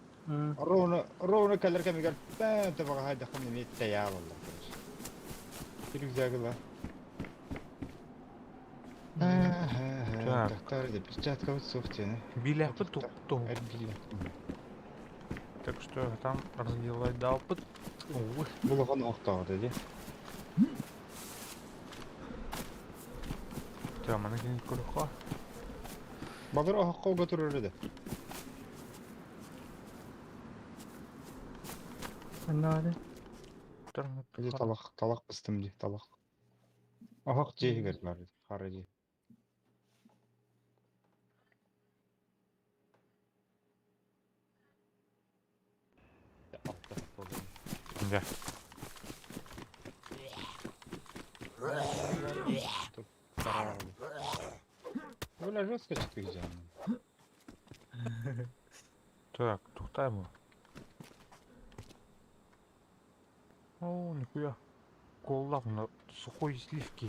Rona kalır kemi gel. Ben de bak haydi kanım yetti ya vallahi. Bir güzel gıla. Doktor da bir çat kavut soğukçene. Билях потуп. Так что там разделать да опыт. Ой. Булган оқтау dedi. Tamam ana gene koruqa. Badır o hakkı götürür dedi. Sen ne hadi? Dedi talak bastım diye talak. O hak cehi verdiler dedi. Harici. Да. Böyle жестко çıkacağım. Так, тухтаем. О, нихуя. Коллап на сухой сливки.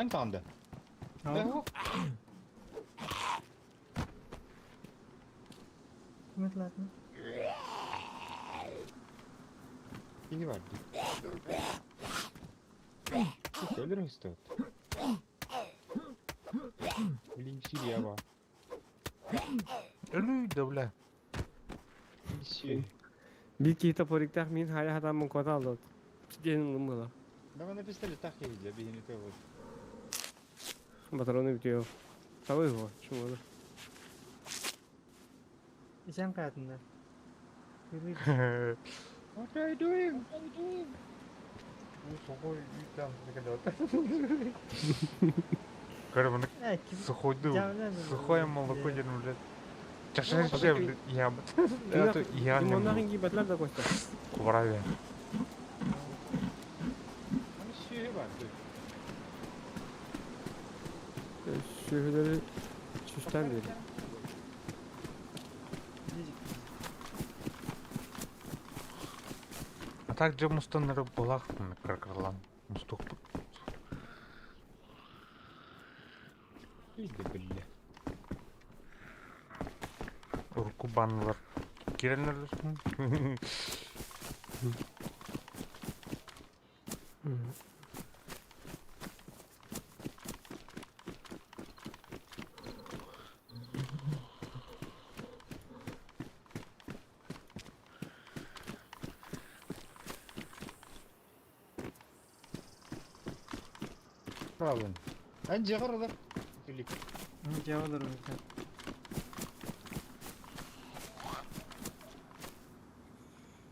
أنت عنده. Tamam. Kıymet lazım. İyi vardı. Ölür mü istiyor? Bilin şey ya bak. Ölü de bля. Şey. Bir kita poriktak min haya hatam mong kota alot. Diyenin lumula. Ben de pistolet takıyla bir yeni tavuk. Patronu bitiyor. Tabii bu. Şunu olur. İçen hayatında. Yürü. What are you doing? Сухой и там Карабаны сухой дым. Сухое молоко дерну, блядь. Чашаще, блядь, я бы. Это я не Limonlar могу. gibi batlar da koştu. Правильно. Şey vardı. Şöhürleri süsten değil. А также мустанер булах на каркарлан. Мустук. Biz de belli. Уркубанлар. Киренлер. Правильно. Önce kırılır. Birlik. Ne olur mu?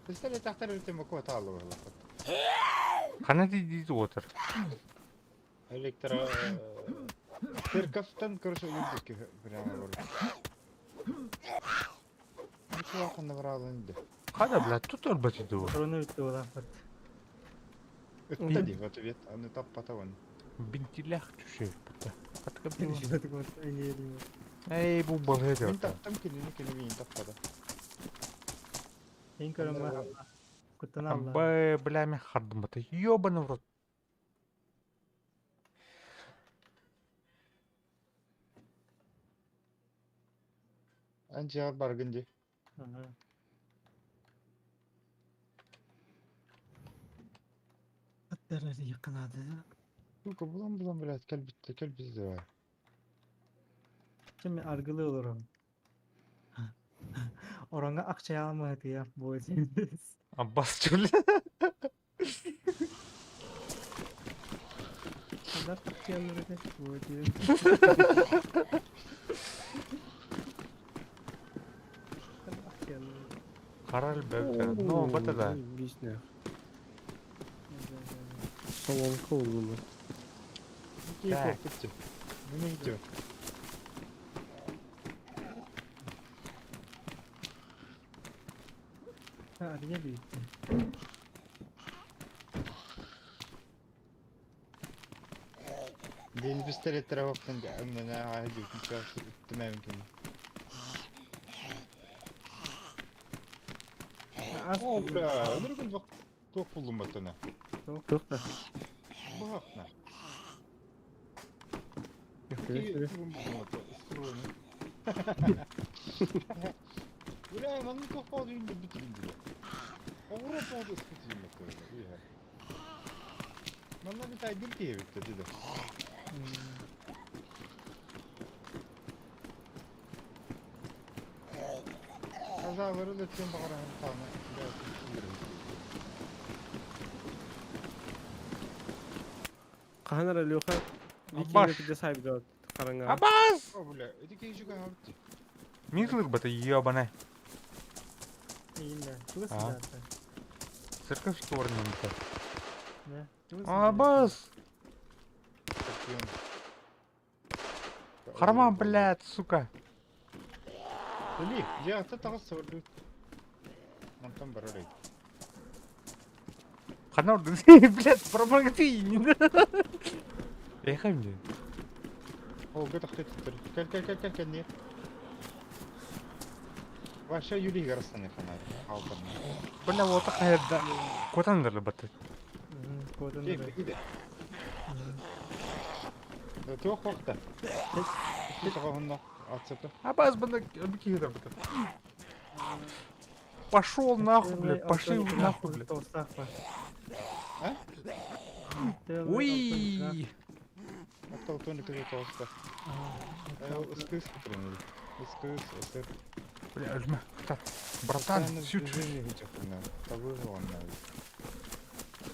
Pistolet taktar üretim oku hatalı var. Хана дидит отыр. Elektro... Terkaftan karşı yüzdeki prямо var. Şu hakkında var alındı. Хана, блядь, тут орбати ду. Sorunu bitti olan. Öttedi в ответ, а не тап патаван. Бинтилях чушей. Хатка Ben била. işledik orta en iyi yedim. Эй, бу балгайда. Мен таптым келini вейін таппады. En körüm Kutunu Allah. Абай, бля, мен хардым бата. Ёбаный в рот. Önce bargıncı. Atları yakaladı. Yok bulan biraz kel bitti kel bizde var. Şimdi argılı olurum. Oranga akçaya almadı ya bu ediniz. Аббас, чё ли? Kadar akçaya alırdı bu ediniz. Хараль бэкэ. Ну, бата да. Вишня. Salonka oldu mu? İyi korkuttu. Bunu gidiyor. Ha araya büyüttü. Ден пистолеттер вақтан әңгіме айды мümkün. О, бля, ömür gün çok buldum batını. Çok da. Bu hakna. Bля, ben çok fazla ünlü bitirdim diye. Avrupa'da ıskıtayım böyle. Bana bir tane gül diye bitti dedi. Kazaları da tüm bağıran tane. Kahana Lyoka. Baş. Bir de sahibi de karanga. Абаз! О, бля, это кейжуга хавти. Мирлык бата ебаный. İyiyim de. Çok Ha. sıcaktı. Церковский орнамент. Ne? Çok Абаз! Харма, блядь, сука. Ли, я это того сорду. Нам там барорей. Хана орден, блядь, промагти. Ехай мне. О, где-то кто-то. Каль, нет. Ваша Юрий Гарстаны фонарь. Алтарный. Бля, вот такая, да. Куда надо бата? Kodunu Кек, da. иди. Тух вақта. Кек тағағында атсыпы. Абаз, банда, обеки еда бата. Пошел нахуй, блядь, пошли нахуй, блядь. А? Уи! Атта отоны көзе тоғыста. Үскіз күтірін. Үскіз, өсір. Бля, өлме. Братан, сют. Табы жоғанна.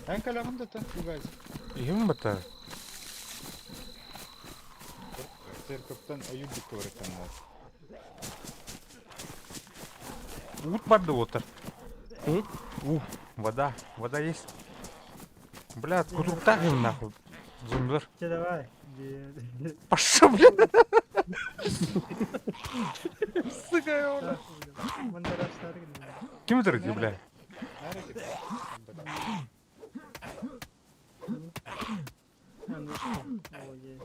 Ән калағында та, угаз. Ем бата. Церковтан аюддик көрекенler. Ут барды отыр. Вода. Вода есть. Блядь, кутруктар им нахуй. Зомбилар. Че давай. Пошел, блядь. Сука, ёбана. Мандараштар gibi. Kim öldürdü, блядь?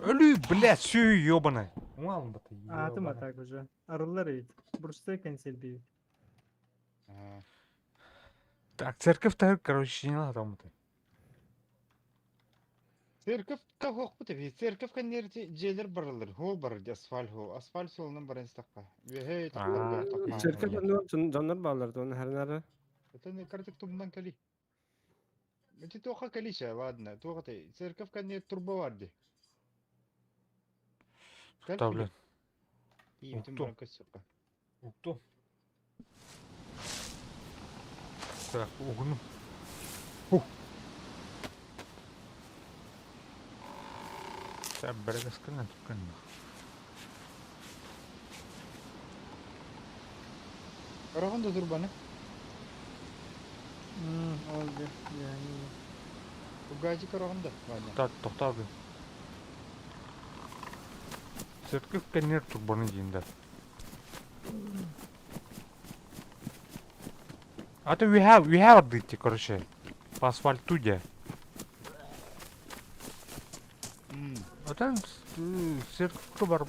Ölü, блядь, все ёбаный. Мало бата. Атым атак уже. Арылар ведь. Бурстой консель бьют. Так, церковь-то, короче, не надо там это. Церковь кого кутеви? Церковь канерти джейлер барылыр. Хол барыр, асфальт хол. Асфальт солунан баран стакка. Вехей такка. Şirket canlar bağlardı onu her nere. Это не картик тумнан кали. Эти тоха калиша, ладно. Тоха ты. Церковь канер турбоварди. Что, блядь? И этим баранкасёка. Кто? Так, угну. Так, берегаскана tukkanna. Караганда турбаны. Oldu. Yani. Угази караганда. Ладно. Так, тоқтал бе. Церковь канер турбаны дейінді. А то we have дыйти, короче. По асфальту де. А там церковь бар.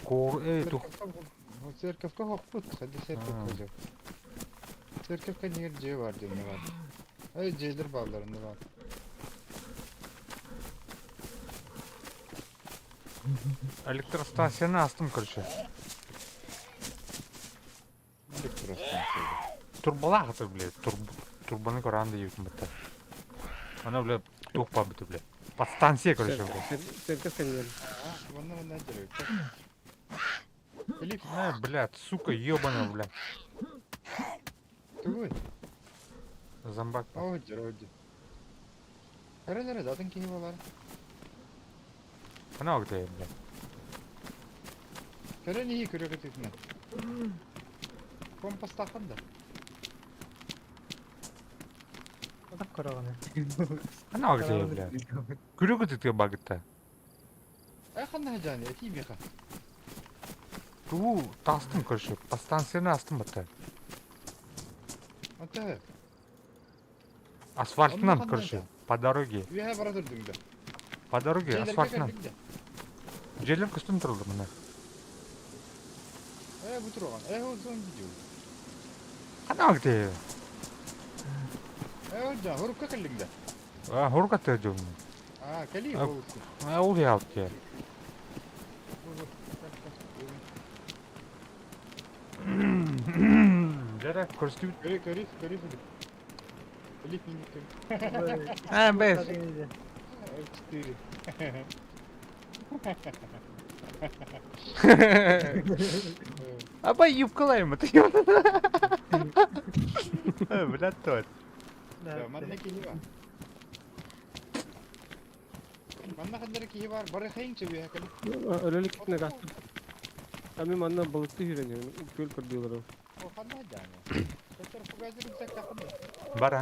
Тух. Церковь кого пут, ходи церковь көзі. Церковь канер же бар деймін бар. Ай, жейлер балдарында бар. Электростанцияны астым, короче. Турбалақ атыр, блядь. Турбаны көранды ебім бітті. Ана, блядь, тух па біті, блядь. Подстанция, короче, блядь. Церковь канер. Вон делают. Филипп. Блядь, сука, ебаная, блядь. Какой? Зомбак. Оди. Кара затын киіп алар. Ана где, блядь. Кара неге көрегі текіне? Компас тақында. Tak karagana. Ана где, блядь. Күрегі текте багытта. Қандай жаны, әти меха. Ту тастым, короче. Подстанцияны астым бітті. Ата. Асфальтынан, короче. По дороге. Веға бара тұрдың да. По дороге, Şeyler асфальтынан. geldik de. Жерлер күстін тұрылды мына. Bu turgan. O son gidiyor. Қана где? Hocam hurukka kallingda. Хурга тәжім. Кали А, болсын. Ол ялт ке. Жарак, көрсетіп. Көрі. Лип минут. Без. 4. Абай юбкалайм ты. Блядь, тот. Манна киһи бар. Манна хаддары киһи бар. Бары хайын чебе кали. Өлелік не гастыр. Ами манна балыкты үйренем. Көл көрдүлөр. О ханна жаны. Көтөр фугазыр үсәк тахында. Бар, а?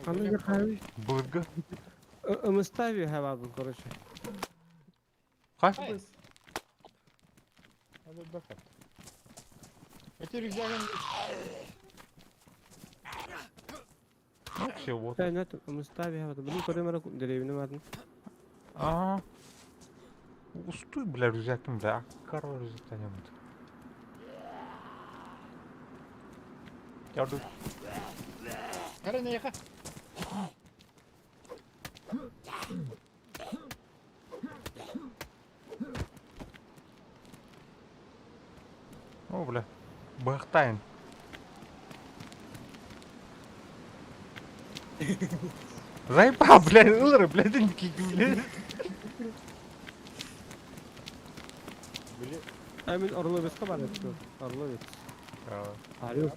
Қандай бір қайы? Бұлғы. Ымыстави хавабын, короче. Қай? Hadi bakalım. Öte rüzgarın... Все, вот. Да, нет, ымыстави хавабын. Бұның көрем деревіне бардым. Устой, бля, рюкзаком, бля. Король рюкзак не будет. Yardım. Kara ne yaka? О, бля. Бахтайн. Заебал, бля, ылыры, бля, деньги, бля. Әмін орлы бесқа бар еді. Орлы бес. Арю.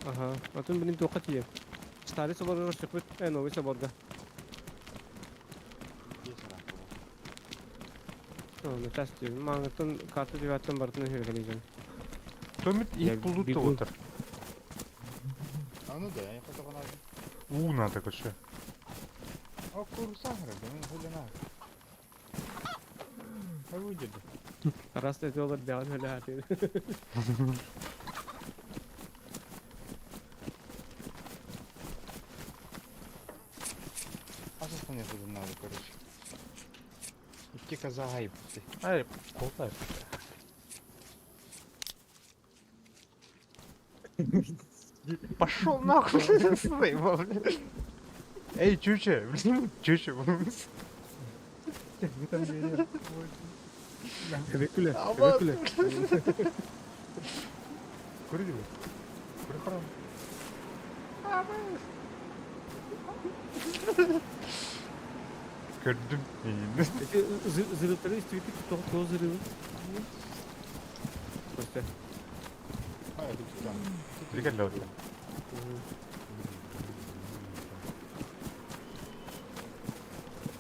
Ага. Атын білім тоқа тием. Старый соборға шықпыт, новый соборға. Ne ters diyorum. Mağnatın kartı cevaptan barıtını hırgalıyacağım. Томит и полуто отыр. Ну да, я потом надо. Надо, короче. Курсан грабы, ну хулина. Выйдет. Раз это olur devam öyle her şey. А что мне тут надо, короче? Идти коза гайбцы. Ай, колтай. Пошел нахуй, своего, блядь. Эй, чуча, блин, чуча. Bekle, bekle. Kuru gibi. Kuru param. Gördüm. Zırhları istiyor ki toz zırhı. Просто. Haydi tutam. Dikkatli ol.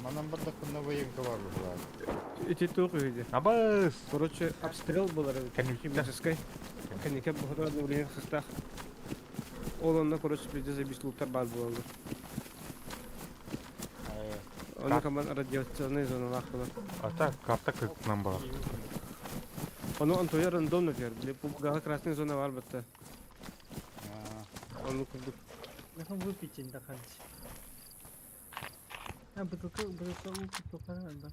Манам бардак на военка var burada. Эти только види. Абас. Короче, обстрел был химической. Коньяк был на время состав. Он, короче, придя забить лутар бар был. Он команд радиационный зона лахтала. А так, карта как нам была. Он то я рандомно вер. Для пугала красная зона var бата. Он курдук. Нахуй выпить инда ханч. Бутылка да.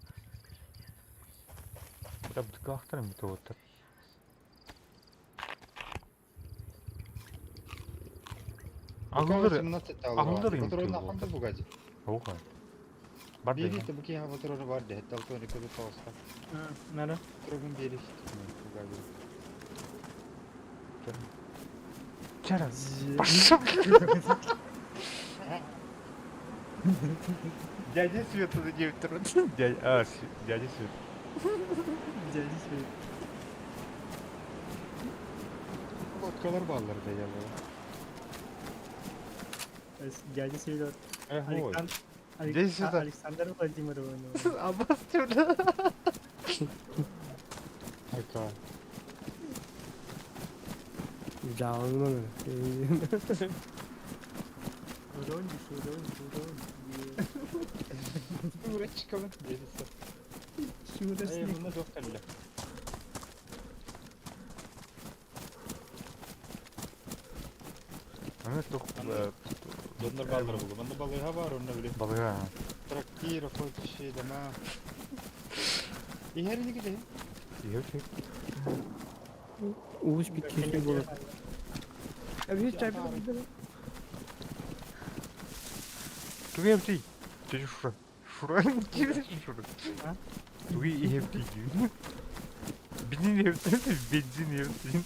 Да, бутылка ахтарым бите отыр. Ağıldır Fotoğrafını akanda bu gacı. Oha. Var Bir da. işte bu ki ha fotoğrafı vardı. Hatta altı önü köpek olsa. Nere? Fotoğrafın bir işte bu gacı. Çara. Пошел. Дядя Света за 9 трон. Дядя Свет. Дядя Свет. Vodkalar bağları da ya bu. Дядя Свет. Дядя Свет. Александр Владимировна. Аббас тюрда. Aka. Canlı. Уронди. Buraya çıkalım. Gerisi. Şurası. Bunda doktorla. Она только Canlar balları buldu. Bende balığa var onunla bile. Balığa ha. Traktör, koç şey deme. İyi herine gidelim. İyi okey. Uğuş bir keyifli olur. Abi hiç çay bir Tugi empty. Çocuk şura. Şura. Şura. Tugi empty gibi. Binin empty. Benzin empty.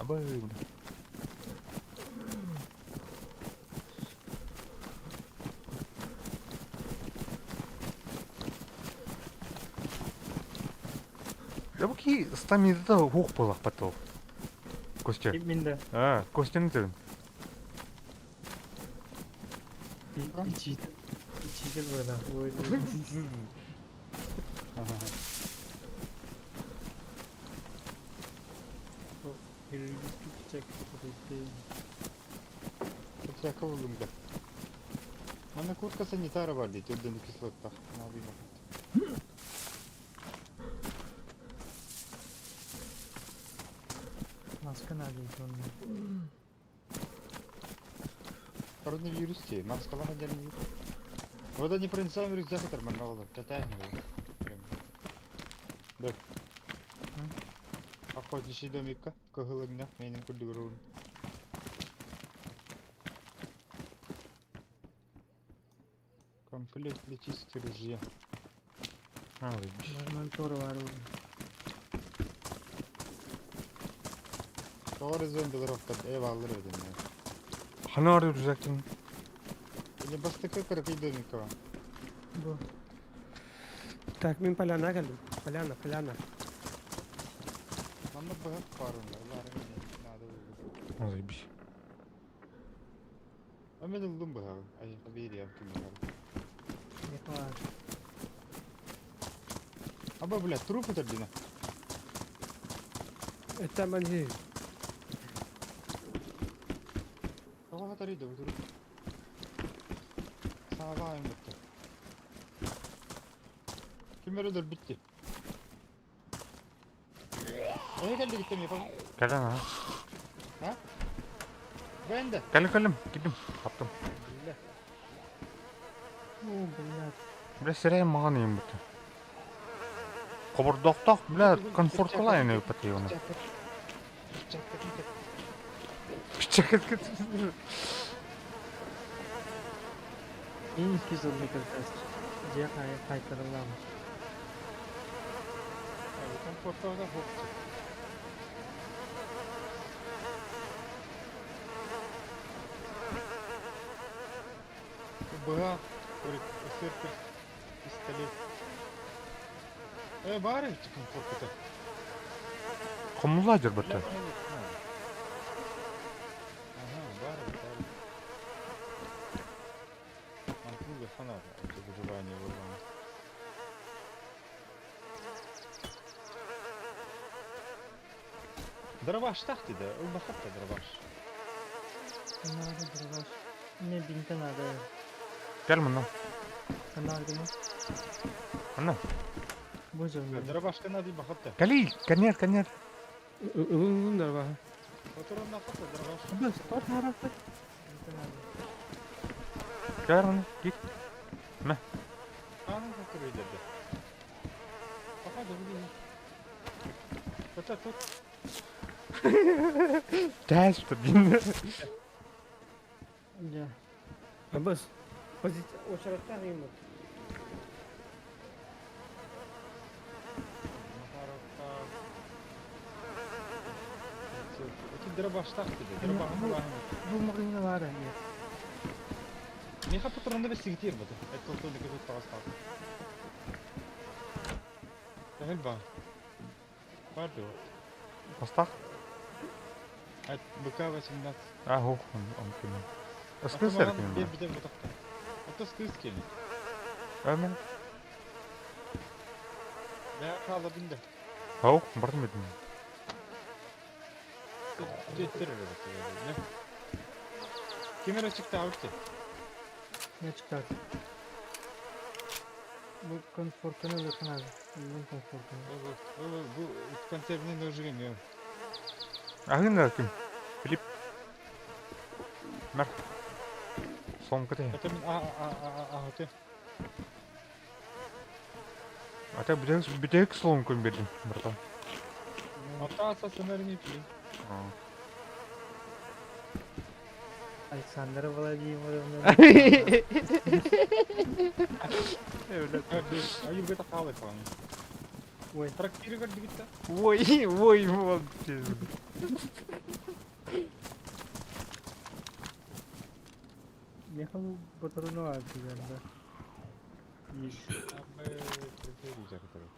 Ama я буки стамида хух полах потом. Костя. Kiminde? А, Костя'nın dedin. İçici burada. Всяко buldum da. Bana kurtka sanitara var diye ödünü kıslıkta. Ne yapayım bakayım. Maska neredeydi onun? Коронавирус те, маскала ходили нет. Вот они принцами рюкзак терминала, катание его. Да. Охотничий домикка, кагылыгна, менин кульдугурун. Комплект летистские ружья. Ha, öyleymiş. Monitörü var orada. Doğru zöndüler okkat, ev alır ödün ya. Hani arıyorsun? Или бастыка кыркый домикка var. Bu. Takmin palana geldim. Palana. Bana bırak parında, var öyle. Nada oldu. Öyleymiş. Ama ben oldum bırak. Ay, haberi yaptım bırak. Ne var? Ama блядь, труп это блин. Это манзи. Kava katarıydı bu durum. Sağlayın bitti. Kim öldür bitti. Nereye geldi gittim yapalım. Gel lan ha. Ha? Ben de. Gelin. Gittim. Kaptım. Billah. Oo, bunlar. Бля, сирая маған бітті. Қобырдоқтақ, бля, комфорт қылай не өпәтей оны. Пичакет кет. En güzel kırtasiye. Diye kaytarılamış. Komfortlarda hopçu. Быга, ысыртыр, пистолет. Бары комфорт-то. Құмылай жүр бітті. Ага, бары. Мантруга фанат, это выживание выживание. Дробаш так ти да, убахатта дробаш. Bunlar da durur. Ne binten adı. Gel bundan. Bunlar da mı? Ana. Bu zor. Дробашка надо бахатта. Gel, kanyer. Ulun da var. Oturun nafata dробаш. Bas, tut harafet. Binten adı. Gel bunu, git. Ne? Kanun oturuyor dedi. Hadi bu. Tut. Ters tut, dinle. Ya. Abbas. Позиция. Очередная ремонт. Эти дробаш так dedi. Dробаш Bu makine var ya. Не хочу патроны вести bu. Это колтонный какой-то поставил. Гальба. Пардон. Бастақ? Это БК-18. А, хух, он кені. Іскісер кені. Это скыз кені. Әмін. Я қалы бінде. Хауқ, бардым едім. Камера çıktı avuktu. Ne çıkar? Bu konfortunu bakın abi. Bunun konfortunu. Bu konservini nojuyum ya. Ahın kim? Filip. Mer. Son kete. Ata min ata. Ata bir tek son kun verdim. Buradan. Ata asa sınırını yapayım. Alexander Vladimir Öyle. Ayı bir kahve falan. Ой, Traktörü gördü gitti. Vay вот. Михаил Батарунов дегенде. Иш. Abi traktörü güzel kadar.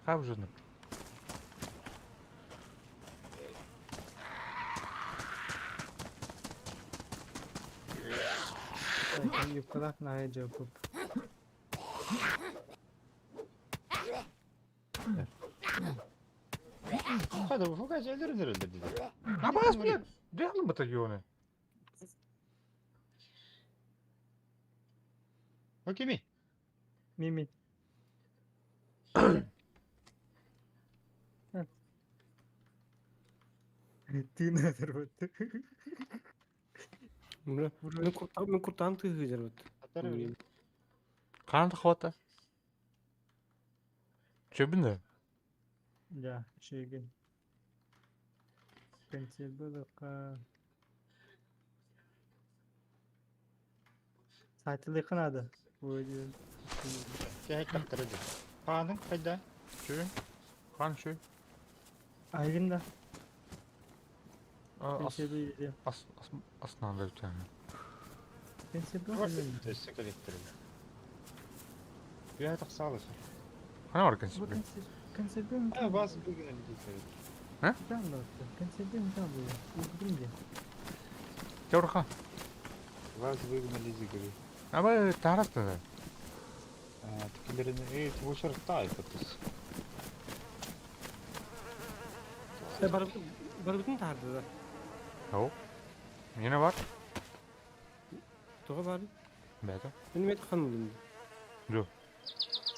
Как же? Yukarıdak naya cevap. Hadi bu kaç öldürürüz herhalde dedi. А бас, блядь, реально батальоны. O kimi? Mimi. Ты надо вот. Мен куртан тыгы жарбыт. Atar öyle. Kanat хвата. Чебінде? Да, şeygen. Пенсилбылыкка. Saatli kınadı. Böyle. Şey kaptırdı. Kanın kayda. Şu. Kan şu. Aygın da. As, Pensilbılıydı. Aslında bir tane. Pensilbılıydı. Destek elektriği. Bir ay tak sağ olasın. Hani var kanka? Pensilbılıydı. Ha bazı bugün elektriği. Ha? Там да. Pensilbılıydı там было. Uzun diye. Çavurka. Bazı bugün elektriği. Ama tarafta da. Tükürlerini bu şarkıda ayıptız. Barıbıtın tardı da. Yok. Yine var. Toğa var. Beta. Benim et kanalım. Yok.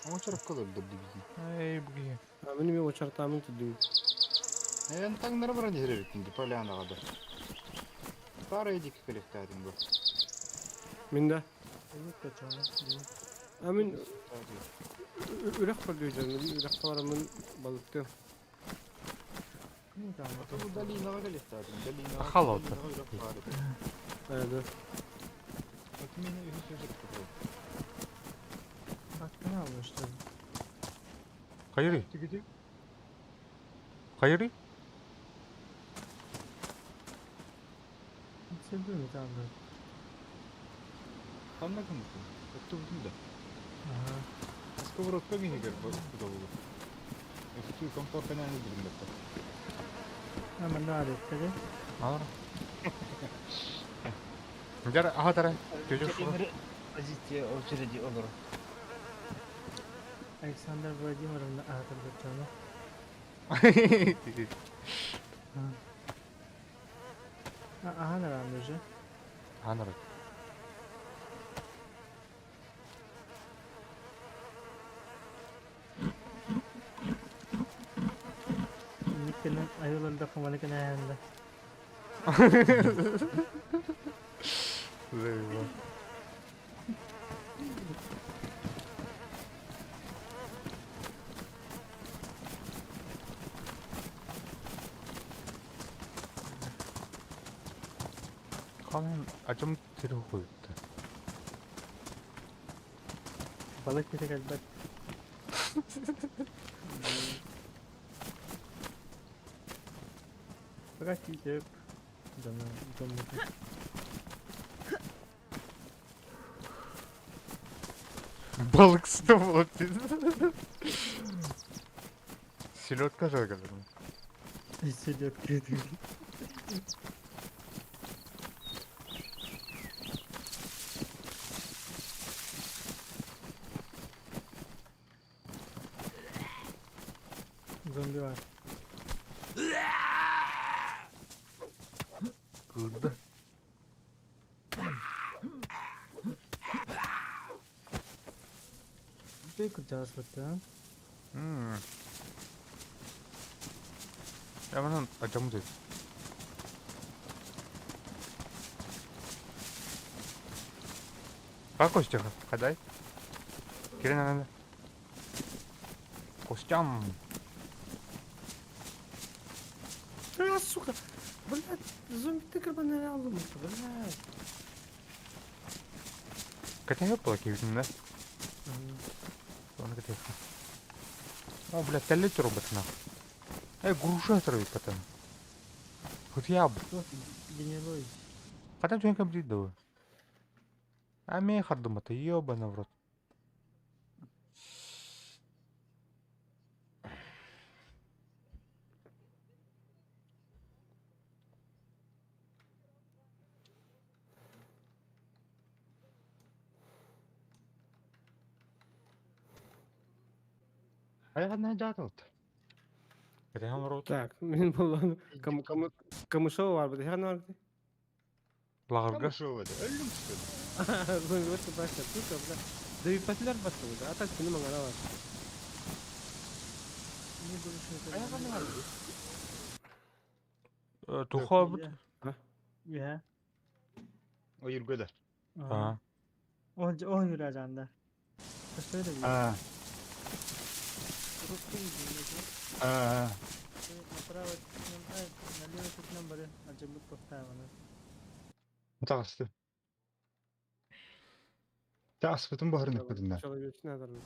Ama şarkı da öldürdü bizi. Ey bu giye. Benim o çartamın tuduğum. Ben tanrı bana diğer erikindi. Polyana kadar. Parayı dik kolektadım bu. Min de. Evet kaçana. Amin ürek var diyeceğim. Ürek var amin balıktı. Bu dalina kolektadım. Dalina. Halat. Evet. Bakımını hiç çocuk yok. Hakkını almıştım. Hayır. Gidiyor. Hayır. Pensilbılıydı tam da. Anla kanıtı. Yoktu buldum da. Aha. Сковородка мини герб подобало. Если комфорт не будем это. Hemen daha dedi. Alır. Gel aha tara. Çocuk şu. Позиция очереди olur. Alexander Vladimir'in ağır kaçana. Aha ne var önce? Anladım. Nikke'nin ayılarında kumalıkın ayağında. Eyvah. Kanın acım tiri koydu. Balık yedik elbet. Fakat yiyip. Canım. Balık stop Silotka şarkıları mı? Hissediyor kredi. Zombi var. Kırdı. Bir kuracağız hatta. Hemen acamı dedi. Как Костя? Хадай? Кирин надо. Костям. Сука! Блядь, зомби ты гребаный алdım, блядь. Хотя я плаки видно, да? Он где-то. О, блядь, тэллэч робот нахуй. Груша отрывает потом. Хоть я бы. Генерой. Потом что-нибудь комплит давай. А мне хардума-то ёбаный в рот. Аяғына жатылды. Где он рот? Так, мен бұл камышова бар бі, яғын бар бі? Лағырға. Камышова да, өлім түспеді. Зомби өтті башта, сука, бля. Дөйпәтілер басты бұда, атак күні маңара бар. Аяғына бар бі. Туха бут. Ya. O yürgüdür. Ha. O yürəcəndə. Söyle bir. Ha. Ha. Направо тыкнем, налево тыкнем, böyle acılı поставимо. Mutağıstı. Tağıs bütün baharını yapmadın da. Çalı göçün adamı.